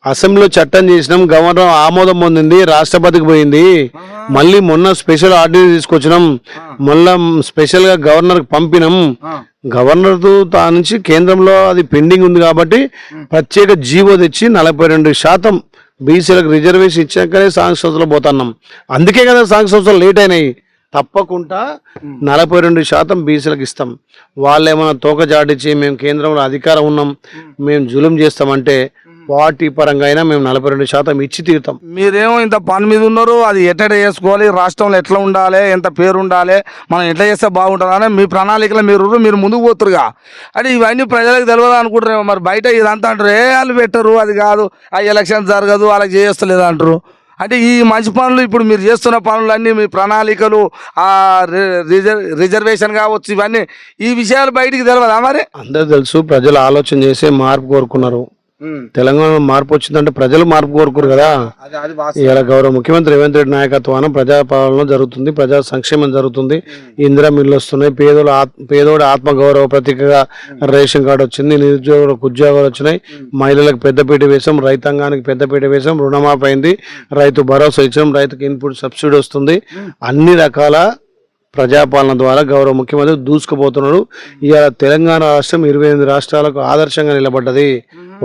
అసెంబ్లీలో చట్టం చేసినాం, గవర్నర్ ఆమోదం పొందింది, రాష్ట్రపతికి పోయింది, మళ్ళీ మొన్న స్పెషల్ ఆర్డినెన్స్ తీసుకొచ్చినాం, మళ్ళా స్పెషల్ గా గవర్నర్ పంపినాం. గవర్నర్ తా నుంచి కేంద్రంలో అది పెండింగ్ ఉంది కాబట్టి ప్రత్యేక జీవో తెచ్చి 42% బీసీలకు రిజర్వేషన్ ఇచ్చాకనే స్థానిక సంస్థలు పోతున్నాం. అందుకే కదా స్థానిక సంస్థలు లేట్ అయినాయి. తప్పకుండా 42% బీసీలకు ఇస్తాం. వాళ్ళు ఏమైనా తోక జాటించి మేము కేంద్రంలో అధికారం ఉన్నాం, మేము జులుం చేస్తామంటే పార్టీ పరంగా అయినా మేము 42% ఇచ్చి తీరుతాం. మీరేమో ఇంత పని మీద ఉన్నారు, అది ఎట్ట చేసుకోవాలి, రాష్ట్రంలో ఎట్లా ఉండాలి, ఎంత పేరు ఉండాలి, మనం ఎట్లా చేస్తే బాగుంటుందని మీ ప్రణాళికలో మీరు ముందుకు పోతురుగా. అంటే ఇవన్నీ ప్రజలకు తెలియదు అనుకుంటారేమో. మరి బయట ఇదంతా అంటారు, వాళ్ళు పెట్టరు, అది కాదు, ఆ ఎలక్షన్ జరగదు, వాళ్ళకి చేస్తలేదు అంటారు. అంటే ఈ మంచి పనులు, ఇప్పుడు మీరు చేస్తున్న పనులన్నీ, మీ ప్రణాళికలు, ఆ రిజర్వేషన్ కావచ్చు, ఇవన్నీ ఈ విషయాలు బయటికి తెలియదా? మరి అందరూ తెలుసు, ప్రజలు ఆలోచన చేసే మార్పు కోరుకున్నారు. తెలంగాణలో మార్పు వచ్చిందంటే ప్రజలు మార్పు కోరుకోరు కదా. ఇలా గౌరవ ముఖ్యమంత్రి రేవంత్ రెడ్డి నాయకత్వాన ప్రజాపాలన జరుగుతుంది, ప్రజా సంక్షేమం జరుగుతుంది. ఇందిరా మిల్లు వస్తున్నాయి, పేదోడి ఆత్మగౌరవ ప్రతీకగా రేషన్ కార్డు వచ్చింది, నిరుద్యోగులకు ఉద్యోగాలు వచ్చినాయి, మహిళలకు పెద్దపీట వేసాం, రైతాంగానికి పెద్దపీట వేసాం, రుణమాఫీ అయింది, రైతు భరోసా ఇచ్చాం, రైతుకి ఇన్పుట్ సబ్సిడీ వస్తుంది. అన్ని రకాల ప్రజాపాలన ద్వారా గౌరవ ముఖ్యమంత్రి దూసుకుపోతున్నాడు. ఇవాళ తెలంగాణ రాష్ట్రం 28 రాష్ట్రాలకు ఆదర్శంగా నిలబడ్డది.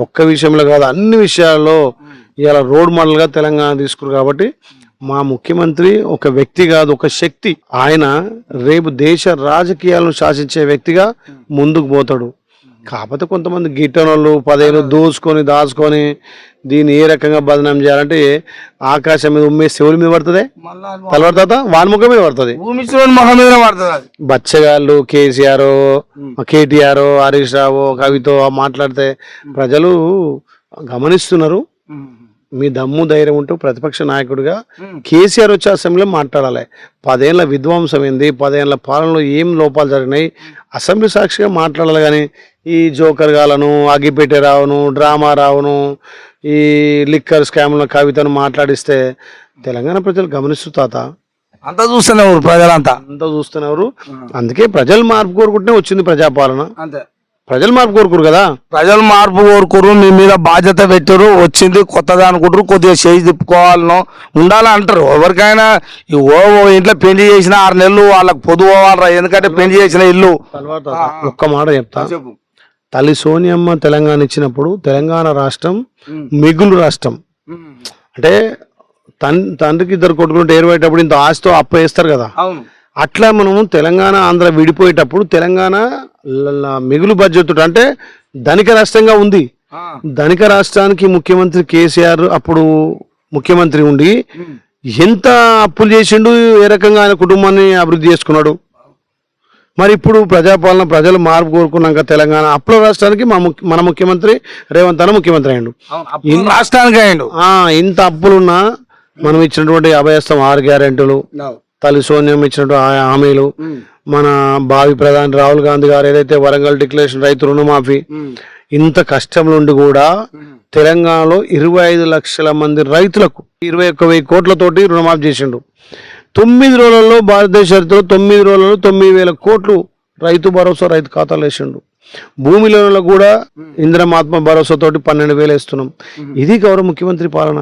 ఒక్క విషయంలో కాదు, అన్ని విషయాల్లో ఇవాళ రోడ్ మోడల్ గా తెలంగాణ తీసుకున్నారు. కాబట్టి మా ముఖ్యమంత్రి ఒక వ్యక్తి కాదు, ఒక శక్తి. ఆయన రేపు దేశ రాజకీయాలను శాసించే వ్యక్తిగా ముందుకు పోతాడు. కాకపోతే కొంతమంది గిట్టనోళ్ళు 10 ఏళ్ళు దాచుకొని దీన్ని ఏ రకంగా బదనాం చేయాలంటే ఆకాశం మీద ఉమ్మేసి ఎవరి మీద పడుతుంది, తలవారి తాత వాని ముఖం మీద పడుతుంది, బచ్చగాళ్ళు కేసీఆర్, కేటీఆర్, హరీష్ రావు, కవితో మాట్లాడితే ప్రజలు గమనిస్తున్నారు. మీ దమ్ము ధైర్యం ఉంటూ ప్రతిపక్ష నాయకుడిగా కేసీఆర్ వచ్చి అసెంబ్లీలో మాట్లాడాలి. 10 ఏళ్ల విధ్వంసం ఏంది, 10 ఏళ్ల పాలనలో ఏం లోపాలు జరిగినాయి, అసెంబ్లీ సాక్షిగా మాట్లాడాలి. కానీ ఈ జోకర్ గాలను, అగిపెట్టే రావును, డ్రామా రావును, ఈ లిక్కర్ స్కామ్ల కవితను మాట్లాడిస్తే తెలంగాణ ప్రజలు గమనిస్తూ తాత అంతా చూస్తున్నారు, ప్రజలంతా అంతా చూస్తున్నారు. అందుకే ప్రజలు మార్పు కోరుకుంటే వచ్చింది ప్రజాపాలన. అంతే. ప్రజలు మార్పు కోరుకోరు కదా. ప్రజలు మార్పు కోరుకోరు, మీ మీద బాధ్యత పెట్టరు, వచ్చింది కొత్తది అనుకుంటారు, కొద్దిగా చేయి తిప్పుకోవాలనో ఉండాలి అంటారు. ఎవరికైనా ఇంట్లో పెళ్లి చేసిన 6 నెలలు వాళ్ళకి పొదువు పోవాలరా, ఎందుకంటే పెళ్లి చేసిన ఇల్లు. తర్వాత ఒక్క మాట చెప్తా, తల్లి సోనియమ్మ తెలంగాణ ఇచ్చినప్పుడు తెలంగాణ రాష్ట్రం మిగులు రాష్ట్రం. అంటే తండ్రికి 2 కొడుకుంటే ఏరువేటప్పుడు ఇంత ఆస్తితో అప్పు వేస్తారు కదా, అట్లా మనము తెలంగాణ ఆంధ్ర విడిపోయేటప్పుడు తెలంగాణ మిగులు బడ్జెట్ అంటే ధనిక రాష్ట్రంగా ఉంది. ధనిక రాష్ట్రానికి ముఖ్యమంత్రి కేసీఆర్ అప్పుడు ముఖ్యమంత్రి ఉండి ఎంత అప్పులు చేసిండు, ఏ రకంగా ఆయన కుటుంబాన్ని అభివృద్ధి చేసుకున్నాడు. మరి ఇప్పుడు ప్రజాపాలన ప్రజలు మార్పు కోరుకున్నాక తెలంగాణ అప్పుల రాష్ట్రానికి మన ముఖ్యమంత్రి రేవంత్ అన్న ముఖ్యమంత్రి అయ్యిండు, రాష్ట్రానికి అయ్యిండు. ఇంత అప్పులున్నా మనం ఇచ్చినటువంటి అభయస్థం 6 గ్యారెంటీలు, తల్లి సోనియం ఇచ్చినట్టు హామీలు, మన భావి ప్రధాని రాహుల్ గాంధీ గారు ఏదైతే వరంగల్ డిక్లరేషన్, రైతు రుణమాఫీ, ఇంత కష్టం నుండి కూడా తెలంగాణలో 25 లక్షల మంది రైతులకు 21,000 కోట్లతోటి రుణమాఫీ చేసిండు. 9 రోజులలో భారతదేశ చరిత్రలో 9 రోజులలో 9,000 కోట్లు రైతు భరోసా రైతు ఖాతాలు వేసిండు. భూమిలో కూడా ఇంద్రమాత్మ భరోసా తోటి 12,000 వేస్తున్నాం. ఇది గౌరవ ముఖ్యమంత్రి పాలన,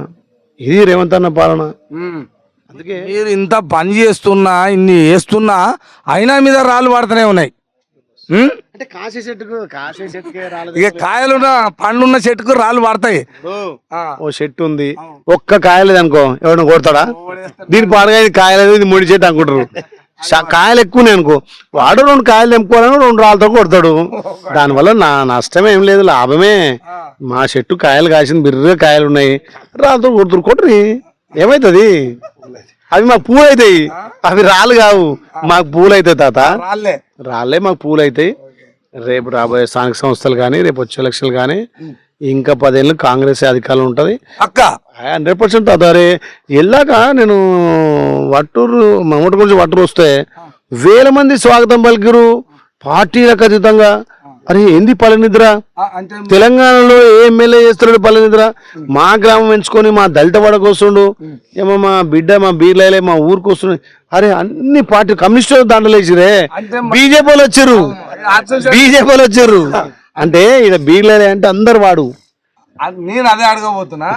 ఇది రేవంత్ అన్న పాలన. అందుకే మీరు ఇంత పని చేస్తున్నా, ఇన్ని వేస్తున్నా, అయినా మీద రాళ్ళు పడుతూనే ఉన్నాయి. అంటే కాసే చెట్టుకు ఇక కాయలున్న పండ్లున్న చెట్టుకు రాళ్ళు పడతాయి. ఓ చెట్టు ఉంది, ఒక్క కాయలేదు అనుకో, ఎవరైనా కొడతాడా? దీని పాడగా ఇది కాయలేదు, ఇది ముడి చెట్టు అనుకుంటారు. కాయలు ఎక్కువనే అనుకో, వాడు 2 కాయలు తెంపుకోవాలని 2 రాళ్ళతో కొడతాడు. దానివల్ల నష్టం ఏం లేదు, లాభమే. మా చెట్టు కాయలు కాసింది, బిర్రగా కాయలు ఉన్నాయి, రాళ్ళతో కొడుతురు, కొట్టరి ఏమైతుంది? అవి మాకు పూలు అవుతాయి, అవి రాళ్ళు కావు, మాకు పూలు అవుతాయి తాత. రాళ్ళే మాకు పూలు అవుతాయి. రేపు రాబోయే స్థానిక సంస్థలు కానీ, రేపు వచ్చే ఎలక్షన్లు కానీ, ఇంకా 10 ఏళ్ళు కాంగ్రెస్ అధికారులు ఉంటది అక్క 100% తాత. రే వెళ్ళాక నేను వట్టూరు మమ్మటి గురించి వట్టూరు వస్తే 1000 మంది స్వాగతం పలికిరు, పార్టీలకు అతీతంగా. అరే ఏంది పల్లెనిద్ర? తెలంగాణలో ఏ ఎమ్మెల్యే చేస్తున్నాడు పల్లెనిద్ర? మా గ్రామం ఎంచుకొని మా దళిత వాడకు వస్తుండు, ఏమో మా బిడ్డ మా బీర్లైలే మా ఊరికి వస్తుండు. అరే అన్ని పార్టీ కమ్యూనిస్టు దాంట్లో వేసిరే, బీజేపీ వాళ్ళు వచ్చారు అంటే ఇక్కడ బీర్లైలే అంటే అందరు వాడు. నేను అదే అడగబోతున్నా,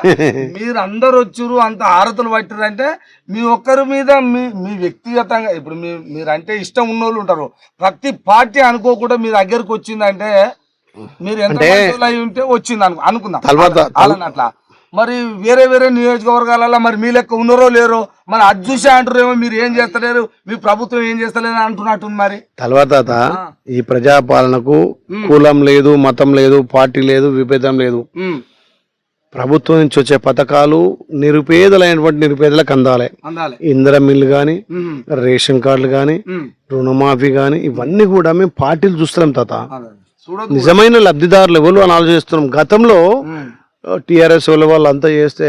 మీరు అందరు వచ్చారు, అంత ఆరతులు పట్టారు అంటే మీ ఒక్కరి మీద మీ వ్యక్తిగతంగా, ఇప్పుడు మీరంటే ఇష్టం ఉన్నోళ్ళు ఉంటారు, ప్రతి పార్టీ అనుకోకుండా మీ దగ్గరకు వచ్చిందంటే మీరు ఎంత అయి ఉంటే వచ్చింది అనుకుందాం అట్లా. మరి వేరే వేరే నియోజకవర్గాలలో మరి మీ లెక్క ఉన్నారో లేరో, మరి అది చూసే అంటారేమో మీరు ఏం చేస్తలేరు, మీ ప్రభుత్వం ఏం చేస్తలేరు అంటున్నట్టుంది. మరి తర్వాత ఈ ప్రజాపాలనకు కులం లేదు, మతం లేదు, పార్టీ లేదు, విభేదం లేదు. ప్రభుత్వం నుంచి వచ్చే పథకాలు నిరుపేదలైనటువంటి నిరుపేదలకు అందాలి. ఇందిరా మిల్లు గాని, రేషన్ కార్డులు గాని, రుణమాఫీ గాని, ఇవన్నీ కూడా మేము పార్టీలు చూస్తున్నాం తాత. నిజమైన లబ్ధిదారులు ఎవరు అని ఆలోచిస్తున్నాం. గతంలో టిఆర్ఎస్ వాళ్ళు అంతా చేస్తే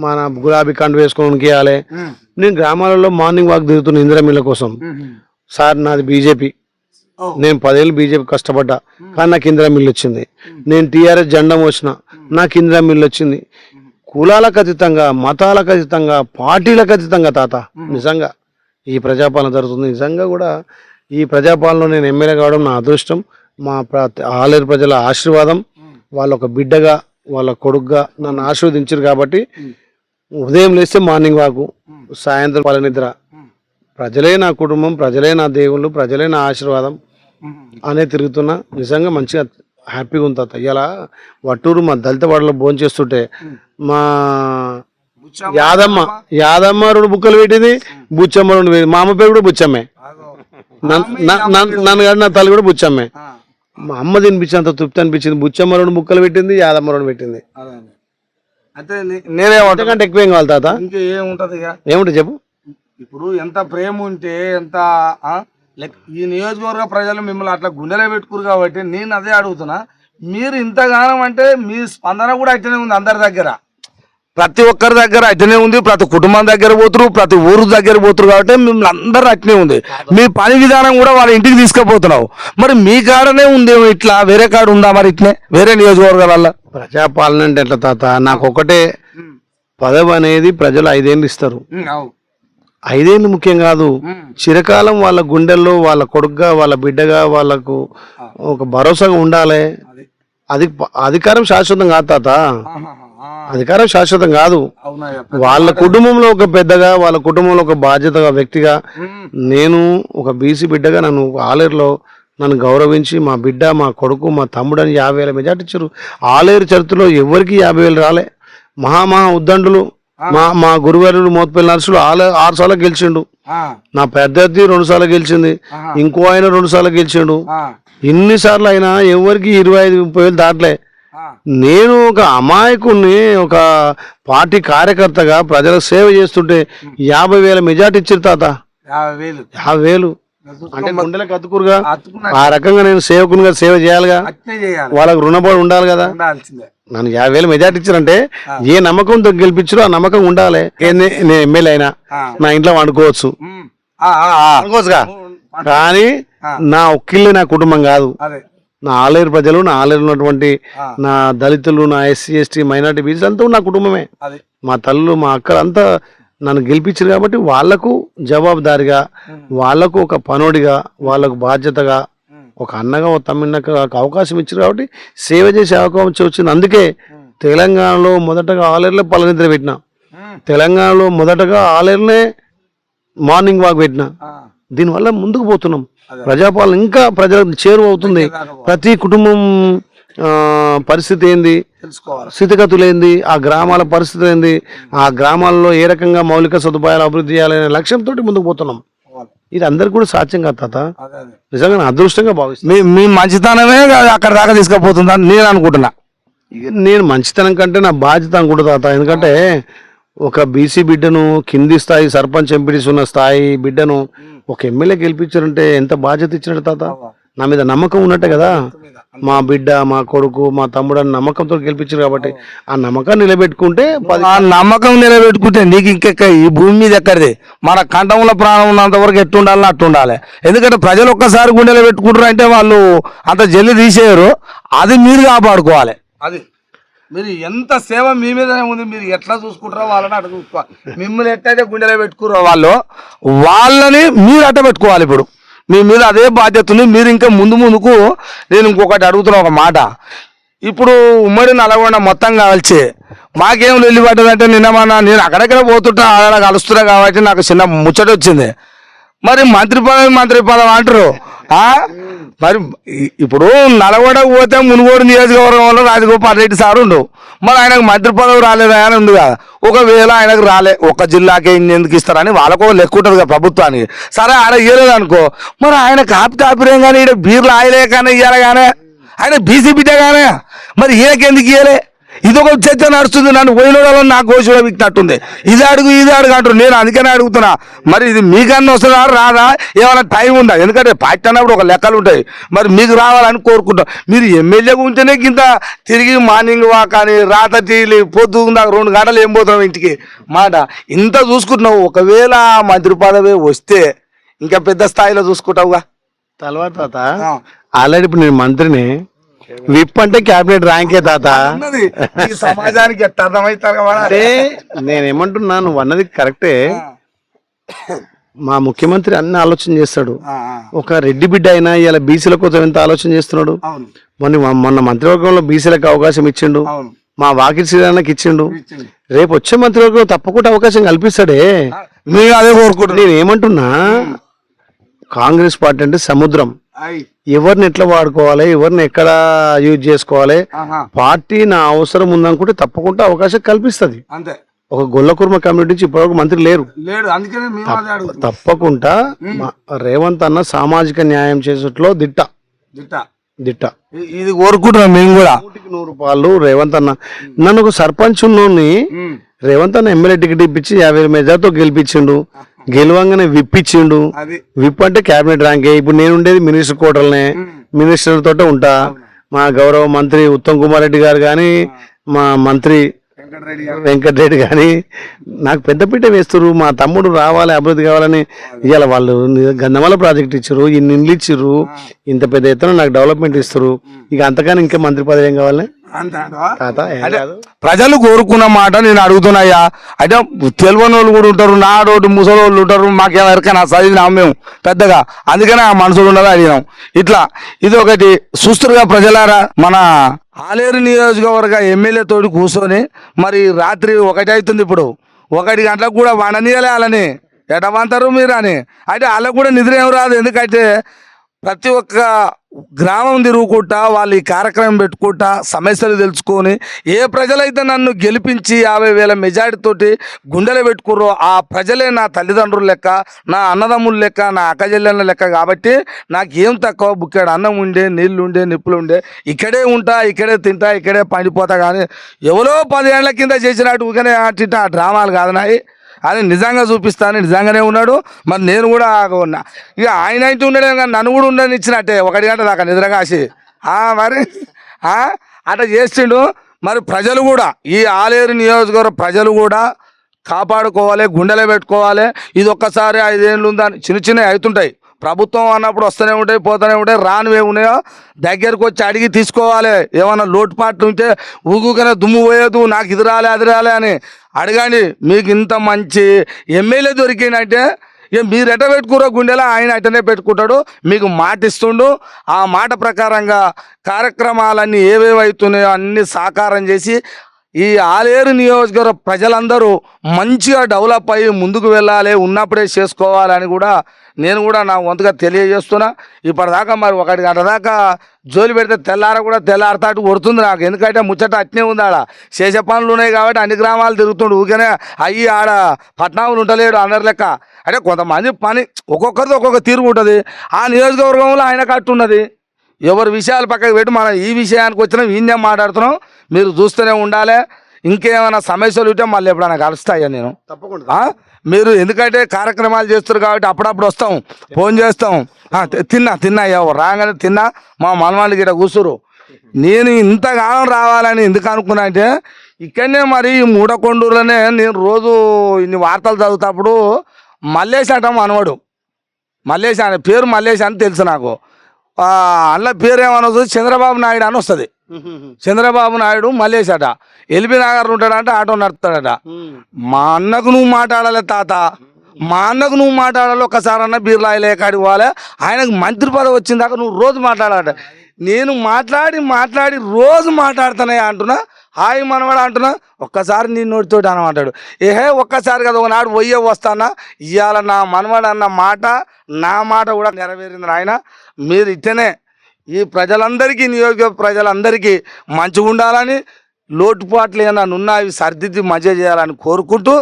మన గులాబీ కండు వేసుకోవడానికి ఇవ్వాలి. నేను గ్రామాలలో మార్నింగ్ వాక్ తిరుగుతున్నా ఇందిరా మిల్ల కోసం. సార్ నాది బీజేపీ, నేను 10 ఏళ్ళు బీజేపీ కష్టపడ్డా, కానీ నాకు ఇందిరా మిల్లు వచ్చింది. నేను టీఆర్ఎస్ జెండా వచ్చిన, నాకు ఇందిరా మిల్లు వచ్చింది. కులాలకు అతీతంగా, మతాలకు అతీతంగా, పార్టీలకు అతీతంగా తాత నిజంగా ఈ ప్రజాపాలన జరుగుతుంది. నిజంగా కూడా ఈ ప్రజాపాలనలో నేను ఎమ్మెల్యే కావడం నా అదృష్టం, మా ఆలేరు ప్రజల ఆశీర్వాదం. వాళ్ళ ఒక బిడ్డగా, వాళ్ళ కొడుకుగా నన్ను ఆశీర్వదించారు. కాబట్టి ఉదయం లేస్తే మార్నింగ్ వాకు, సాయంత్రం పలనిద్ర. ప్రజలే నా కుటుంబం, ప్రజలే నా దేవుళ్ళు, ప్రజలే నా ఆశీర్వాదం అనే తిరుగుతున్నా. నిజంగా మంచిగా హ్యాపీగా ఉంది తాత. ఇలా వట్టూరు మా దళిత వాడలో భోజనం చేస్తుంటే మా యాదమ్మ 2 బుక్కలు పెట్టింది, బుచ్చమ్మ 2 పెట్టింది. మా అమ్మ పేరు కూడా బుచ్చమ్మే, నన్ను కాదు నా తల్లి కూడా బుచ్చమ్మే. మా అమ్మ తినిపించేంత తృప్తి అనిపించింది. బుచ్చమ్మ 2 ముక్కలు పెట్టింది, యాదమ్మ 2 పెట్టింది. నేనేమంటే ఎక్కువ ఏం కావాలి తాత? ఇంకేముంటది, ఏముంటుంది చెప్పు. ఇప్పుడు ఎంత ప్రేమ ఉంటే ఎంత ఈ నియోజకవర్గ ప్రజలు మిమ్మల్ని అట్లా గుండెలో పెట్టుకురు కాబట్టి నేను అదే అడుగుతున్నా. మీరు ఇంతగానం అంటే మీ స్పందన కూడా అట్లనే ఉంది అందరి దగ్గర, ప్రతి ఒక్కరి దగ్గర అట్లనే ఉంది, ప్రతి కుటుంబం దగ్గర పోతురు, ప్రతి ఊరు దగ్గర పోతురు. కాబట్టి మిమ్మల్ని అందరూ అట్లనే ఉంది. మీ పని విధానం కూడా వాళ్ళ ఇంటికి తీసుకుపోతున్నావు. మరి మీ కాడనే ఉందేమో ఇట్లా, వేరే కాడ ఉందా మరి ఇట్లనే వేరే నియోజకవర్గాల? ప్రజాపాలన అంటే ఎట్లా తాత? నాకు ఒకటే పదవి అనేది ప్రజలు 5 ఏళ్ళు ఇస్తారు. 5 ఏళ్ళు ముఖ్యం కాదు, చిరకాలం వాళ్ళ గుండెల్లో వాళ్ళ కొడుకుగా వాళ్ళ బిడ్డగా వాళ్ళకు ఒక భరోసాగా ఉండాలి. అధికారం శాశ్వతం కాదు తాత, అధికారం శాశ్వతం కాదు. వాళ్ళ కుటుంబంలో ఒక పెద్దగా, వాళ్ళ కుటుంబంలో ఒక బాధ్యతగా వ్యక్తిగా, నేను ఒక బీసీ బిడ్డగా నన్ను ఆలేరులో నన్ను గౌరవించి మా బిడ్డ, మా కొడుకు, మా తమ్ముడు అని 50,000 మెజార్టీ ఇచ్చారు. ఆలేరు చరిత్రలో ఎవరికి 50,000 రాలే. మహా ఉద్దండులు మా గురువారు మోత్పల్లి నర్సులు 6 సార్లు గెలిచిండు. నా పెద్దది 2 సార్లు గెలిచింది, ఇంకో ఆయన 2 సార్లు గెలిచిండు. ఇన్నిసార్లు అయినా ఎవరికి 25-30 వేలు దాటలే. నేను ఒక అమాయకుడిని, ఒక పార్టీ కార్యకర్తగా ప్రజలకు సేవ చేస్తుంటే 50,000 మెజార్టీ ఇచ్చారు తాత. 50,000 అంటే గుండెలకు అతుకురుగా. ఆ రకంగా నేను సేవకునిగా సేవ చేయాలిగా, వాళ్ళకు రుణపడి ఉండాలి కదా. నన్ను 50,000 మెజార్టీ ఇచ్చారంటే ఏ నమ్మకంతో గెలిపించారో ఆ నమ్మకం ఉండాలి. నేను ఎమ్మెల్యే అయినా నా ఇంట్లో వండుకోవచ్చు అనుకోవచ్చుగా, కానీ నా ఒక్కిళ్ళే నా కుటుంబం కాదు. నా ఆలేరు ప్రజలు, నా ఆలేరు ఉన్నటువంటి నా దళితులు, నా ఎస్సీ ఎస్టీ మైనార్టీ బీసీలు అంతా నా కుటుంబమే. మా తల్లు, మా అక్కలు అంతా నన్ను గెలిపించారు కాబట్టి వాళ్లకు జవాబుదారిగా, వాళ్లకు ఒక పనోడిగా, వాళ్లకు బాధ్యతగా, ఒక అన్నగా, ఒక తమ్మినకు అవకాశం ఇచ్చారు కాబట్టి సేవ చేసే అవకాశం వచ్చింది. అందుకే తెలంగాణలో మొదటగా ఆలేరులో పల్లనిద్ర పెట్టిన, తెలంగాణలో మొదటగా ఆలేరునే మార్నింగ్ వాక్ పెట్టిన. దీనివల్ల ముందుకు పోతున్నాం. ప్రజాపాలన ఇంకా ప్రజలకు చేరువ అవుతుంది. ప్రతి కుటుంబం పరిస్థితి ఏంది, స్థితిగతులు ఏంది, ఆ గ్రామాల పరిస్థితి ఏంది, ఆ గ్రామాల్లో ఏ రకంగా మౌలిక సదుపాయాలు అభివృద్ధి చేయాలనే లక్ష్యంతో ముందుకు పోతున్నాం. ఇది అందరికి కూడా సాధ్యం కాదు తాత, నిజంగా అదృష్టంగా భావిస్తాను. మీ మంచితనమే అక్కడ దాకా తీసుకుపోతుందని నేను అనుకుంటున్నా. నేను మంచితనం కంటే నా బాధ్యత అనుకుంటా తాత. ఎందుకంటే ఒక బీసీ బిడ్డను, కింది స్థాయి సర్పంచ్ ఎంపీటీస్ ఉన్న స్థాయి బిడ్డను ఒక ఎమ్మెల్యే గెలిపించారంటే ఎంత బాధ్యత ఇచ్చినట్టు తాత. నా మీద నమ్మకం ఉన్నట్టే కదా. మా బిడ్డ, మా కొడుకు, మా తమ్ముడు అని నమ్మకంతో గెలిపించారు కాబట్టి ఆ నమ్మకాన్ని నిలబెట్టుకుంటే, ఆ నమ్మకం నిలబెట్టుకుంటే నీకు ఇంకెక్క ఈ భూమి మీద ఎక్కడిది. మన కంఠంలో ప్రాణం ఉన్నంత వరకు ఎట్టుండాలని అట్టుండాలి. ఎందుకంటే ప్రజలు ఒక్కసారి గుండెలో పెట్టుకుంటారు అంటే వాళ్ళు అంత జల్లి తీసేయరు. అది మీరు కాపాడుకోవాలి. అది మీరు ఎంత సేవ మీ మీదనే ఉంది, మీరు ఎట్లా చూసుకుంటారో వాళ్ళని అట్లా చూసుకోవాలి. మిమ్మల్ని ఎట్లయితే గుండెలో పెట్టుకున్నారో వాళ్ళని మీరు అట్ట పెట్టుకోవాలి. ఇప్పుడు మీ మీద అదే బాధ్యత ఉంది. మీరు ఇంకా ముందుకు నేను ఇంకొకటి అడుగుతున్నా ఒక మాట. ఇప్పుడు ఉమ్మడి నల్గొండ మొత్తం కావాల్సి మాకేం వెళ్ళి పడ్డదంటే నేను అక్కడెక్కడ పోతుంటా, అక్కడ కలుస్తున్నా కాబట్టి నాకు చిన్న ముచ్చట వచ్చింది. మరి మంత్రి పదవి అంటారు. మరి ఇప్పుడు నల్గొండకు పోతే మునుగోడు నియోజకవర్గంలో రాజగోపాల్ రెడ్డి సార్ ఉండు, మరి ఆయనకు మంత్రి పదవి రాలేదా అని ఉంది కదా. ఒకవేళ ఆయనకు రాలే, ఒక జిల్లాకే ఎందుకు ఇస్తారని వాళ్ళకు లెక్క ఉంటుంది కదా ప్రభుత్వానికి. సరే ఆడ ఇయ్యలేదు అనుకో, మరి ఆయన కాపిరేం కానీ ఇక్కడ బీర్లు ఆయలే కానీ ఇయ్యాలి కానీ, ఆయన బీసీ బిడ్డ కానీ, మరి ఈయనకెందుకు ఇయ్యలే? ఇదొక చర్చ నడుస్తుంది. నన్ను పోయిన నాకు కోసి కూడా విక్కినట్టుంది. ఇది అడుగు అంటారు. నేను అందుకనే అడుగుతున్నా, మరి ఇది మీకన్నా వస్తుందా రాదా, ఏమైనా టైం ఉందా? ఎందుకంటే పార్టీ అన్నప్పుడు ఒక లెక్కలు ఉంటాయి. మరి మీకు రావాలని కోరుకుంటాం. మీరు ఎమ్మెల్యేగా ఉంటేనే కింద తిరిగి మార్నింగ్ వాక్ అని రాత తీలి పొద్దు 2 గంటలు ఏం పోతున్నావు ఇంటికి మాట ఇంత చూసుకుంటున్నావు. ఒకవేళ మంత్రి పదవి వస్తే ఇంకా పెద్ద స్థాయిలో చూసుకుంటావుగా. తర్వాత తాత ఆల్రెడీ ఇప్పుడు నేను మంత్రిని, విప్ అంటే క్యాబినెట్ ర్యాంకే తాత. సమాజానికి ఎట్లా అర్థమవుతారు అంటే నేనేమంటున్నా, నువ్వు అన్నది కరెక్టే. మా ముఖ్యమంత్రి అన్ని ఆలోచన చేస్తాడు. ఒక రెడ్డి బిడ్డ అయినా ఇలా బీసీల కోసం ఎంత ఆలోచన చేస్తున్నాడు. మొన్న మంత్రివర్గంలో బీసీలకు అవకాశం ఇచ్చిండు, మా వాకిటి శ్రీరానికి ఇచ్చిండు. రేపు వచ్చే మంత్రివర్గంలో తప్పకుండా అవకాశం కల్పిస్తాడే. మీరు అదే కోరుకుంటున్నారు. నేను ఏమంటున్నా, కాంగ్రెస్ పార్టీ అంటే సముద్రం. ఎవరిని ఎట్లా వాడుకోవాలి, ఎవరిని ఎక్కడ యూజ్ చేసుకోవాలి, పార్టీ నా అవసరం ఉందనుకుంటే తప్పకుండా అవకాశం కల్పిస్తుంది. ఒక గొల్లకుర్మ కమ్యూనిటీ నుంచి ఇప్పటివరకు మంత్రి లేరు. తప్పకుండా రేవంత్ అన్న సామాజిక న్యాయం చేసేట్లో దిట్ట. ఇది కోరుకుంటున్నాం మేము కూడా. 100% రేవంత్ అన్న నన్ను ఒక సర్పంచ్ ఉన్నోని రేవంత్ అన్న ఎమ్మెల్యే టికెట్ ఇప్పించి 50,000 మెజార్టీతో గెలిపించిండు. గెలవంగానే విప్పించిండు. విప్ అంటే క్యాబినెట్ ర్యాంకే. ఇప్పుడు నేను ఉండేది మినిస్టర్ కోటల్నే, మినిస్టర్ తోటే ఉంటా. మా గౌరవ మంత్రి ఉత్తమ్ కుమార్ రెడ్డి గారు కానీ, మా మంత్రి వెంకటరెడ్డి కానీ నాకు పెద్దపీట వేస్తారు. మా తమ్ముడు రావాలి, అభివృద్ధి కావాలని. ఇవాళ వాళ్ళు గంధమల ప్రాజెక్ట్ ఇచ్చారు, ఇన్ని ఇండ్లు ఇచ్చారు, ఇంత పెద్ద ఎత్తున నాకు డెవలప్మెంట్ ఇస్తారు. ఇక అంతగానే ఇంకా మంత్రి పదవి ఏం కావాలి? తాత ఏం కాదు. ప్రజలు కోరుకున్న మాట నేను అడుగుతున్నాయ్యా. అంటే తెలియని వాళ్ళు కూడా ఉంటారు, నాడోటి ముసలి వాళ్ళు ఉంటారు, మాకేమరిక నా చదివినా మేము పెద్దగా, అందుకనే ఆ మనుషులు ఉండాలి అడిగినాం. ఇట్లా ఇది ఒకటి చూస్తురుగా ప్రజలారా, మన ఆలేరు నియోజకవర్గ ఎమ్మెల్యే తోటి కూర్చొని మరి రాత్రి 1 అవుతుంది, ఇప్పుడు 1 గంటలకు కూడా వండనీయాలి వాళ్ళని, ఎటవంతారు మీరు అని. అయితే వాళ్ళకు కూడా నిద్ర ఏం రాదు, ఎందుకంటే ప్రతి ఒక్క గ్రామం తిరుగుకుంటా వాళ్ళు ఈ కార్యక్రమం పెట్టుకుంటా సమస్యలు తెలుసుకొని ఏ ప్రజలైతే నన్ను గెలిపించి 50,000 మెజార్టీ తోటి గుండెలు పెట్టుకుర్రో ఆ ప్రజలే నా తల్లిదండ్రుల లెక్క, నా అన్నదమ్ముల లెక్క, నా అక్కజెల్లెళ్ళ లెక్క. కాబట్టి నాకేం తక్కువ, బుక్కెడు అన్నం ఉండే, నీళ్ళు ఉండే, నిప్పులు ఉండే, ఇక్కడే ఉంటా, ఇక్కడే తింటా, ఇక్కడే పండిపోతా. కానీ ఎవరో 10 ఏళ్ల కింద చేసినట్టు ఊకనే తింటా ఆ డ్రామాలు కాదు నాయి. అది నిజంగా చూపిస్తాను, నిజంగానే ఉన్నాడు. మరి నేను కూడా ఇక ఆయన అయితే ఉండడే కానీ నన్ను కూడా ఉండని ఇచ్చినట్టే 1 గంట దాకా నిద్ర కాసి మరి అట్లా చేసిండు. మరి ప్రజలు కూడా, ఈ ఆలేరు నియోజకవర్గ ప్రజలు కూడా కాపాడుకోవాలి, గుండెలో పెట్టుకోవాలి. ఇది ఒక్కసారి 5 ఏళ్ళు ఉందని చిన్న చిన్నవి అవుతుంటాయి, ప్రభుత్వం అన్నప్పుడు వస్తూనే ఉంటాయి, పోతూనే ఉంటాయి. రానివే ఉన్నాయో దగ్గరకు వచ్చి అడిగి తీసుకోవాలి. ఏమన్నా లోటుపాట్లు ఉంటే ఊగుకనే దుమ్ము పోయేదు, నాకు ఇది రాలే అది రాలే అని అడగండి. మీకు ఇంత మంచి ఎమ్మెల్యే దొరికిందంటే ఇక మీరు ఎట పెట్టుకురో గుండెలో ఆయన అటనే పెట్టుకుంటాడు, మీకు మాట ఇస్తుండు. ఆ మాట ప్రకారంగా కార్యక్రమాలన్నీ ఏవేవైతున్నాయో అన్నీ సాకారం చేసి ఈ ఆలేరు నియోజకవర్గ ప్రజలందరూ మంచిగా డెవలప్ అయ్యి ముందుకు వెళ్ళాలి, ఉన్నప్పుడే చేసుకోవాలని కూడా నేను కూడా నా వంతుగా తెలియజేస్తున్నా. ఇప్పటిదాకా మరి 1 గంట దాకా జోలి పెడితే తెల్లారతాటు కొడుతుంది నాకు, ఎందుకంటే ముచ్చట అట్నే ఉంది. ఆడ చేసే పనులు ఉన్నాయి కాబట్టి అన్ని గ్రామాలు తిరుగుతుండు, ఊరికనే అయ్యి ఆడ పట్టణాలు ఉండలేడు అందరి లెక్క. అంటే కొంతమంది పని ఒక్కొక్కరిది ఒక్కొక్క తీరు ఉంటుంది. ఆ నియోజకవర్గంలో ఆయన కట్టున్నది. ఎవరి విషయాలు పక్కకు పెట్టి మనం ఈ విషయానికి వచ్చినాం, ఈయనే మాట్లాడుతున్నాం. మీరు చూస్తూనే ఉండాలి. ఇంకేమైనా సమస్యలు ఉంటే మళ్ళీ ఎప్పుడైనా కలుస్తాయా నేను తప్పకుండా. మీరు ఎందుకంటే కార్యక్రమాలు చేస్తారు కాబట్టి అప్పుడప్పుడు వస్తాం, ఫోన్ చేస్తాం. తిన్నా ఎవరు రాగానే తిన్నా, మా మనవాళ్ళకి ఇక్కడ కూర్చురు. నేను ఇంతగానం రావాలని ఎందుకు అనుకున్నా అంటే ఇక్కడనే మరి ఈ మూడకొండూరులోనే నేను రోజు ఇన్ని వార్తలు చదువుతాప్పుడు మల్లేష్ అంట మనవాడు, మల్లేష్ అని పేరు, మల్లేష్ అని తెలుసు నాకు. అందులో పేరు ఏమన్నా వస్తుంది, చంద్రబాబు నాయుడు అని వస్తుంది. చంద్రబాబు నాయుడు మల్లేష్ అట, ఎల్బీ నగర్ ఉంటాడంట, ఆటో నడుపుతాడట. మా అన్నకు నువ్వు మాట్లాడాలి తాత, మా అన్నకు నువ్వు మాట్లాడాలి. ఒక్కసారి అన్న బీర్లాయిలే కాడికి పోవాలి, ఆయనకు మంత్రి పదవి వచ్చిందాక నువ్వు రోజు మాట్లాడాలట. నేను మాట్లాడి రోజు మాట్లాడుతానే అంటున్నా, హాయ్ మనవాడు అంటున్నా. ఒక్కసారి నీ నోటితోటి అనమాటాడు. ఒక్కసారి కదా ఒకనాడు వస్తానా, ఇవాళ నా మనవాడు అన్న మాట, నా మాట కూడా నెరవేరింది ఆయన. మీరు ఇట్టనే ఈ ప్రజలందరికీ, నియోజక ప్రజలందరికీ మంచిగా ఉండాలని, లోటుపాట్లు ఏమైనా ఉన్నా అవి సర్దిద్ది మంచిగా చేయాలని కోరుకుంటూ,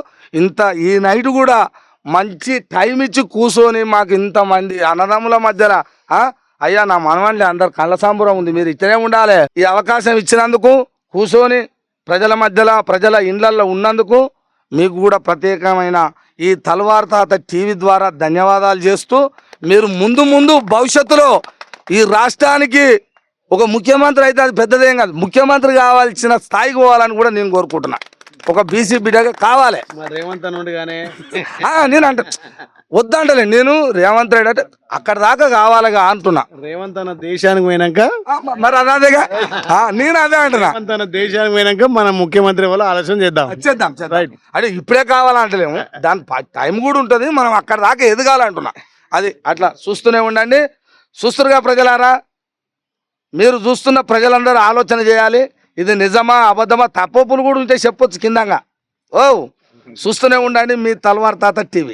ఈ నైట్ కూడా మంచి టైం ఇచ్చి కూర్చొని మాకు ఇంతమంది అన్నదమ్ముల మధ్యలో అయ్యా నా మనవాళ్ళని అందరు కళ్ళ సాంబరం ఉంది, మీరు ఇట్టనే ఉండాలి. ఈ అవకాశం ఇచ్చినందుకు, కూర్చొని ప్రజల మధ్యలో, ప్రజల ఇండ్లల్లో ఉన్నందుకు మీకు కూడా ప్రత్యేకమైన ఈ తల్వార్ తాత టీవీ ద్వారా ధన్యవాదాలు చేస్తూ, మీరు ముందు భవిష్యత్తులో ఈ రాష్ట్రానికి ఒక ముఖ్యమంత్రి అయితే అది పెద్దదేం కాదు, ముఖ్యమంత్రి కావాల్సిన స్థాయికి పోవాలని కూడా నేను కోరుకుంటున్నా. ఒక బీసీ బిడ్డగా కావాలి. రేవంత్ నుండిగానే నేను అంటే వద్దంటలే, నేను రేవంత్ రెడ్డి అంటే అక్కడ దాకా కావాలిగా అంటున్నా. రేవంత్ అన్న దేశానికి పోయినాక మరి అదేగా నేను అదే అంటున్నా. రేవంత్ అన్న దేశానికి పోయినాక మనం ముఖ్యమంత్రి వల్ల ఆలోచన చేద్దాం. అంటే ఇప్పుడే కావాలంటలేము, దాని టైం కూడా ఉంటుంది. మనం అక్కడ దాకా ఎదగాలంటున్నా. అది అట్లా చూస్తూనే ఉండండి. చూస్తురుగా ప్రజలారా, మీరు చూస్తున్న ప్రజలందరూ ఆలోచన చేయాలి. ఇది నిజమా అబద్ధమా, తప్పులు కూడా ఉంటే చెప్పొచ్చు కిందంగా. చూస్తూనే ఉండండి మీ తల్వార్ తాత టీవీ.